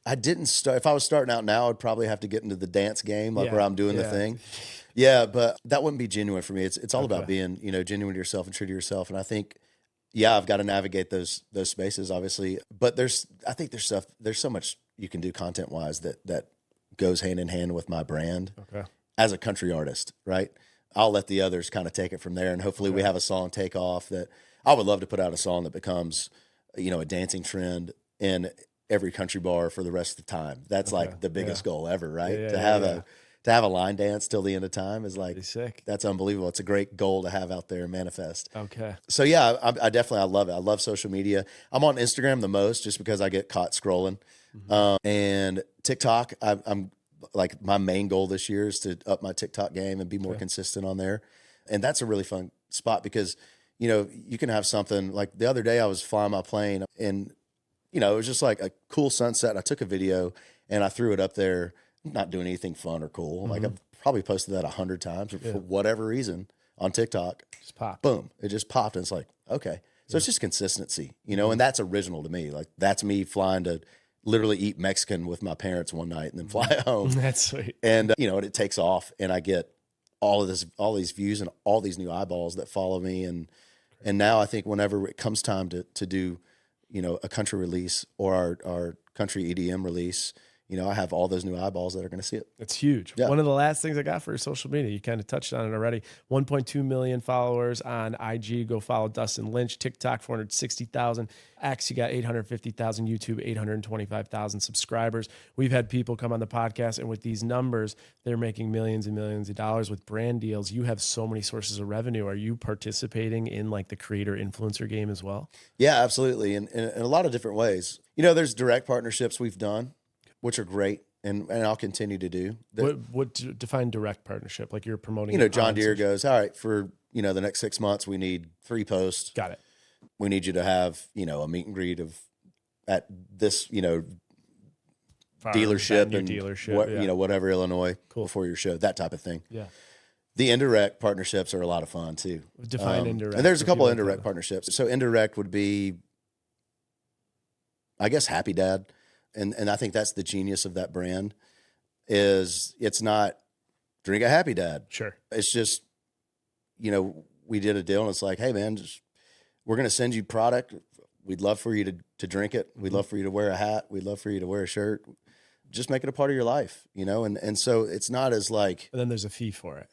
I didn't start. If I was starting out now, I'd probably have to get into the dance game, where I'm doing the thing. Yeah, but that wouldn't be genuine for me. It's all about being, genuine to yourself and true to yourself. And I think, I've got to navigate those spaces, obviously. But there's so much you can do content wise that goes hand in hand with my brand as a country artist, right? I'll let the others kind of take it from there, and hopefully we have a song take off. That I would love to put out a song that becomes, a dancing trend in every country bar for the rest of the time. That's like the biggest goal ever, right? To have a line dance till the end of time is like, sick. That's unbelievable. It's a great goal to have out there and manifest. Okay. So I definitely, I love it. I love social media. I'm on Instagram the most just because I get caught scrolling. And TikTok, I'm like, my main goal this year is to up my TikTok game and be more consistent on there. And that's a really fun spot because you can have something like the other day I was flying my plane and, it was just like a cool sunset. I took a video and I threw it up there, not doing anything fun or cool. Like I've probably posted that 100 times for whatever reason on TikTok. Just pop. Boom. It just popped. And it's like, okay. So it's just consistency, and that's original to me. Like that's me flying to literally eat Mexican with my parents one night and then fly home. That's sweet. And, it takes off and I get all these views and all these new eyeballs that follow me. And now I think whenever it comes time to do, a country release or our country EDM release, I have all those new eyeballs that are going to see it. It's huge. Yeah. One of the last things I got for social media, you kind of touched on it already. 1.2 million followers on IG. Go follow Dustin Lynch. TikTok, 460,000. X, you got 850,000. YouTube, 825,000 subscribers. We've had people come on the podcast, and with these numbers, they're making millions and millions of dollars with brand deals. You have so many sources of revenue. Are you participating in like the creator influencer game as well? Yeah, absolutely. In a lot of different ways. There's direct partnerships we've done, which are great, and I'll continue to do. What define direct partnership? Like you're promoting. John Deere goes, all right, for the next 6 months, we need 3 posts. Got it. We need you to have a meet and greet at this dealership and whatever Illinois before your show, that type of thing. Yeah. The indirect partnerships are a lot of fun too. Define indirect. And there's a couple of indirect partnerships. So indirect would be, I guess, Happy Dad. And I think that's the genius of that brand is it's not drink a Happy Dad. Sure. It's just, we did a deal and it's like, hey man, we're going to send you product. We'd love for you to drink it. We'd love for you to wear a hat. We'd love for you to wear a shirt. Just make it a part of your life, and so it's not as like. And then there's a fee for it.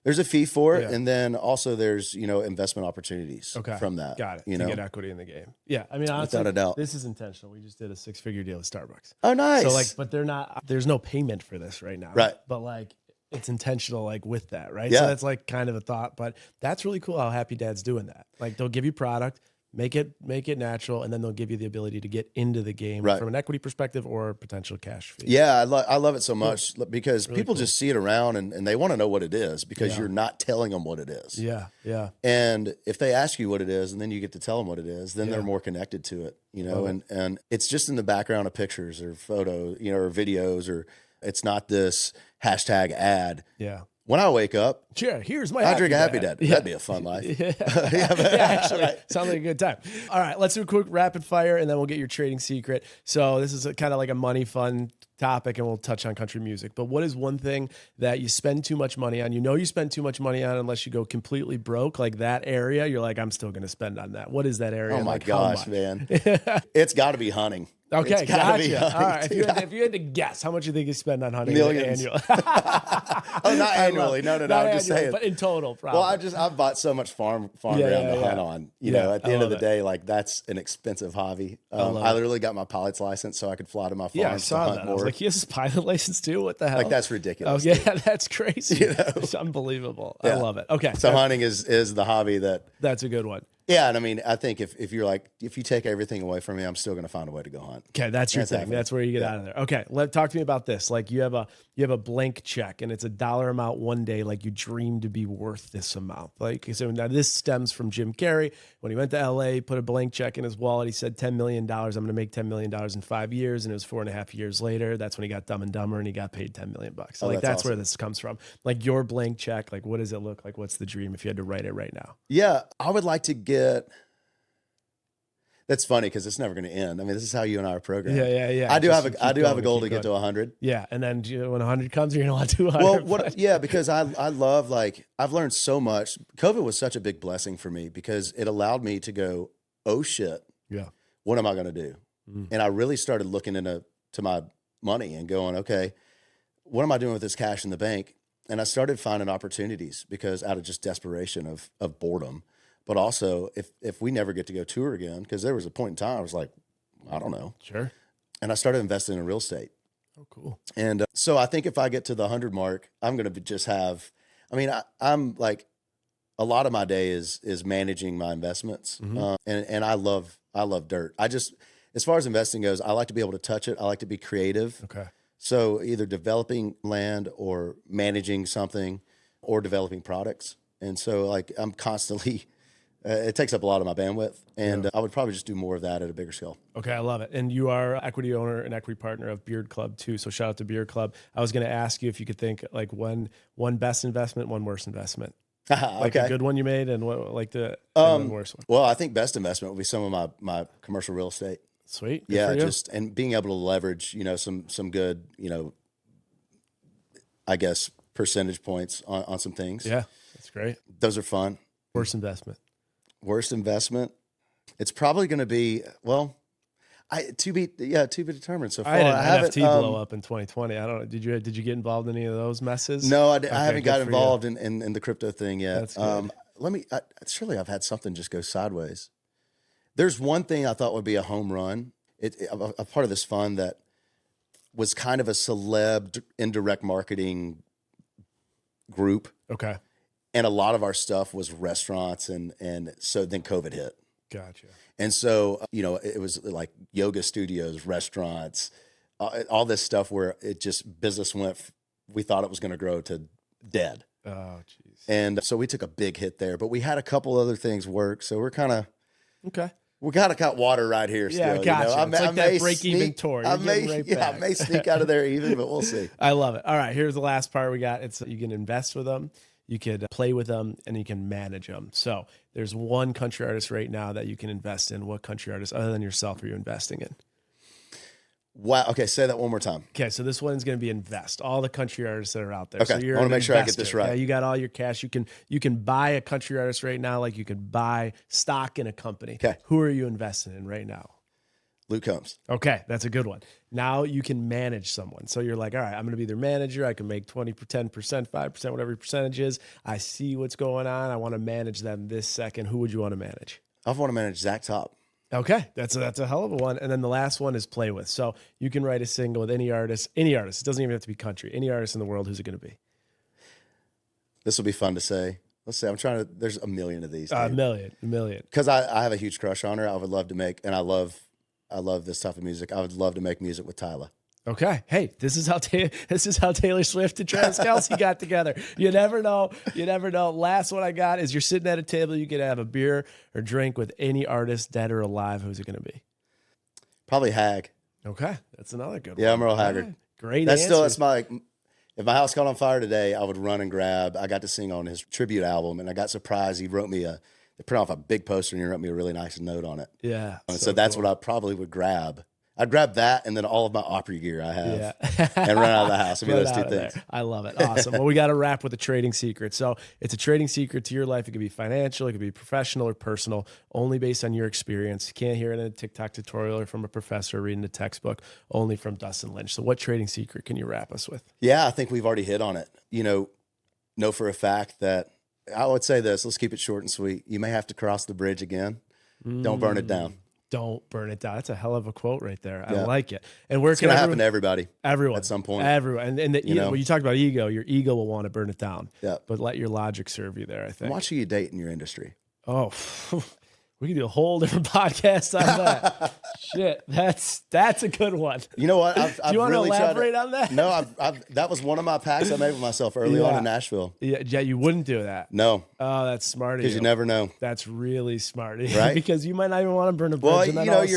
There's a fee for it, and then also there's investment opportunities from that. Got it. To get equity in the game. Yeah, I mean, honestly, without a doubt, this is intentional. We just did a 6-figure deal with Starbucks. Oh, nice. So but they're not. There's no payment for this right now. Right. But it's intentional, with that, right? Yeah. So that's kind of a thought, but that's really cool how Happy Dad's doing that. They'll give you product. Make it natural, and then they'll give you the ability to get into the game Right. from an equity perspective or potential cash fee. Yeah, I love it so much because Really people cool. just see it around and they want to know what it is because Yeah. you're not telling them what it is. Yeah. Yeah. And if they ask you what it is and then you get to tell them what it is, then Yeah. they're more connected to it, you know, Love and it's just in the background of pictures or photos, you know, or videos, or it's not this hashtag ad. Yeah. When I wake up, Sure. Here's my I drink a Happy Dad. Yeah. That'd be a fun life. Yeah, actually, sounds like a good time. All right, let's do a quick rapid fire, and then we'll get your trading secret. So this is kind of like a money fun topic, and we'll touch on country music. But what is one thing that you spend too much money on? You know you spend too much money on unless you go completely broke, like that area. You're like, I'm still going to spend on that. What is that area? Oh my Like, how gosh, much? man. It's got to be hunting. Okay, It's gotta be gotcha. hunting. All right, if you had to guess, how much you think you spend on hunting Millions. annually? Oh, not annually. No. Not I'm just annually, saying. but in total, probably. Well, I've bought so much farm Yeah, ground yeah, to yeah. hunt on. You Yeah, know, at the I end of the love it. day, like that's an expensive hobby. love I it. literally got my pilot's license so I could fly to my farms Yeah, I to saw hunt that. I more. was like, he has his pilot license too? What the hell? Like, that's Oh, ridiculous. yeah, dude. that's crazy. You know? It's unbelievable. Yeah. I love it. Okay. So hunting is the hobby that. That's a good one. Yeah, and I mean, I think if you're like, if you take everything away from me, I'm still going to find a way to go hunt. Okay, that's your thing. Definitely. That's where you get out of there. Okay, talk to me about this. Like you have a blank check, and it's a dollar amount one day. Like you dream to be worth this amount. Like so, now this stems from Jim Carrey when he went to L.A., put a blank check in his wallet. He said $10 million. I'm going to make $10 million in 5 years, and it was 4.5 years later. That's when he got Dumb and Dumber, and he got paid $10 million. So like that's where awesome. this comes from. Like your blank check. Like what does it look like? What's the dream if you had to write it right now? Yeah, I would like to get. That's funny because it's never going to end. I mean, this is how you and I are programmed. Yeah. I do Just have keep a going, goal keep to get to going. 100. Yeah, and then when 100 comes, you're gonna want 200. Well, yeah, because I love, like, I've learned so much. COVID was such a big blessing for me because it allowed me to go, oh shit, Yeah. what am I going to do? Mm. And I really started looking to my money and going, okay, what am I doing with this cash in the bank? And I started finding opportunities because out of just desperation of boredom, but also if we never get to go tour again, because there was a point in time I was like, I don't know. Sure. And I started investing in real estate. Oh, cool. And so I think if I get to the 100 mark, I'm going to just have, I mean, I'm like, a lot of my day is managing my investments. Mhm. And I love dirt. As far as investing goes, I like to be able to touch it. I like to be creative. Okay. So either developing land or managing something or developing products. And so like I'm constantly, it takes up a lot of my bandwidth, and I would probably just do more of that at a bigger scale. Okay, I love it. And you are equity owner and equity partner of Beard Club too. So shout out to Beard Club. I was going to ask you if you could think like one best investment, one worst investment. Like Okay. a good one you made and what like the and the worst one. Well, I think best investment would be some of my commercial real estate. Sweet. Good Yeah, for you. just and being able to leverage, some good, I guess percentage points on some things. Yeah, that's great. Those are fun. Worst investment. Worst investment, it's probably going to be to be determined. So far, I had an haven't, NFT blow up in 2020. I don't know. Did you get involved in any of those messes? No, I Okay, haven't good got for you. involved in the crypto thing yet. That's good. Surely I've had something just go sideways. There's one thing I thought would be a home run. A part of this fund that was kind of a celeb indirect marketing group. Okay. And a lot of our stuff was restaurants. And so then COVID hit. Gotcha. And so, it was like yoga studios, restaurants, all this stuff where it just business we thought it was going to grow to dead. Oh, jeez. And so we took a big hit there, but we had a couple other things work. So we're kind of, Okay. we kind of got water right here still. Yeah, gotcha. I It's like that break-even tour. You're I may, getting right back. I may sneak out of there even, but we'll see. I love it. All right, here's the last part we got. It's you can invest with them, you could play with them, and you can manage them. So there's one country artist right now that you can invest in. What country artist other than yourself are you investing in? Wow. Okay, say that one more time. Okay, so this one's going to be invest. All the country artists that are out there. Okay, So you're I wanna an make sure I get investor. this right. Yeah, you got all your cash. You can buy a country artist right now, like you could buy stock in a company. Okay. Who are you investing in right now? Luke Combs. Okay, that's a good one. Now you can manage someone. So you're like, all right, I'm going to be their manager. I can make 20%, 10%, 5%, whatever your percentage is. I see what's going on. I want to manage them this second. Who would you want to manage? I want to manage Zach Top. Okay, that's a hell of a one. And then the last one is play with. So you can write a single with any artist. It doesn't even have to be country. Any artist in the world, who's it going to be? This will be fun to say. let's see. I'm trying to. There's a million of these. A million. Because I have a huge crush on her. I would love to make, and I love this type of music. I would love to make music with Tyler. Okay. Hey, this is how Taylor Swift and Travis Kelce got together. You never know. Last one I got is you're sitting at a table. You can have a beer or drink with any artist, dead or alive. Who's it going to be? Probably Hag. Okay, that's another good one. Yeah, Merle Haggard. Right. Great. That's my. If my house caught on fire today, I would run and grab. I got to sing on his tribute album, and I got surprised. He wrote me they print off a big poster, and he wrote me a really nice note on it. Yeah. So that's cool. What I probably would grab. I'd grab that and then all of my Opry gear I have yeah. and run out of the house. It'd be those two things. I love it. Awesome. Well, we got to wrap with a trading secret. So it's a trading secret to your life. It could be financial, it could be professional or personal, only based on your experience. You can't hear it in a TikTok tutorial or from a professor reading a textbook, only from Dustin Lynch. So what trading secret can you wrap us with? Yeah, I think we've already hit on it. Know for a fact that I would say this, let's keep it short and sweet. You may have to cross the bridge again. Don't burn it down. Don't burn it down. That's a hell of a quote right there. I like it. And where it's going to happen to everybody. Everyone. At some point. Everyone. And when you talk about ego, your ego will want to burn it down. Yeah. But let your logic serve you there, I think. Watch who you date in your industry. Oh, we could do a whole different podcast on that. Shit, that's a good one. You know what? Do you want to elaborate on that? No, that was one of my pacts I made with myself early on in Nashville. Yeah, you wouldn't do that. No. Oh, that's smart of you. Because you never know. That's really smart. Right? Because you might not even want to burn a bridge. Well, and then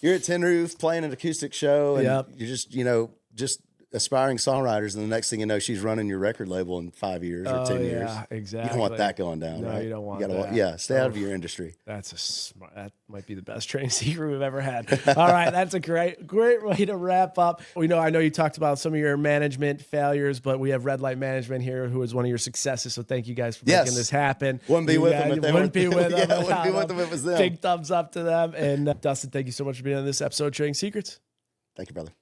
you're at Tin Roof playing an acoustic show, and you're just aspiring songwriters, and the next thing you know, she's running your record label in 5 years or 10 years. Yeah, exactly. You don't want that going down, no, right? You don't want that. Stay out of your industry. That might be the best training secret we've ever had. All right, that's a great way to wrap up. I know you talked about some of your management failures, but we have Red Light Management here, who is one of your successes. So thank you guys for making this happen. Wouldn't be with them if they wouldn't be with them. Yeah, wouldn't be with them if it was them. Big thumbs up to them. And Dustin, thank you so much for being on this episode of Trading Secrets. Thank you, brother.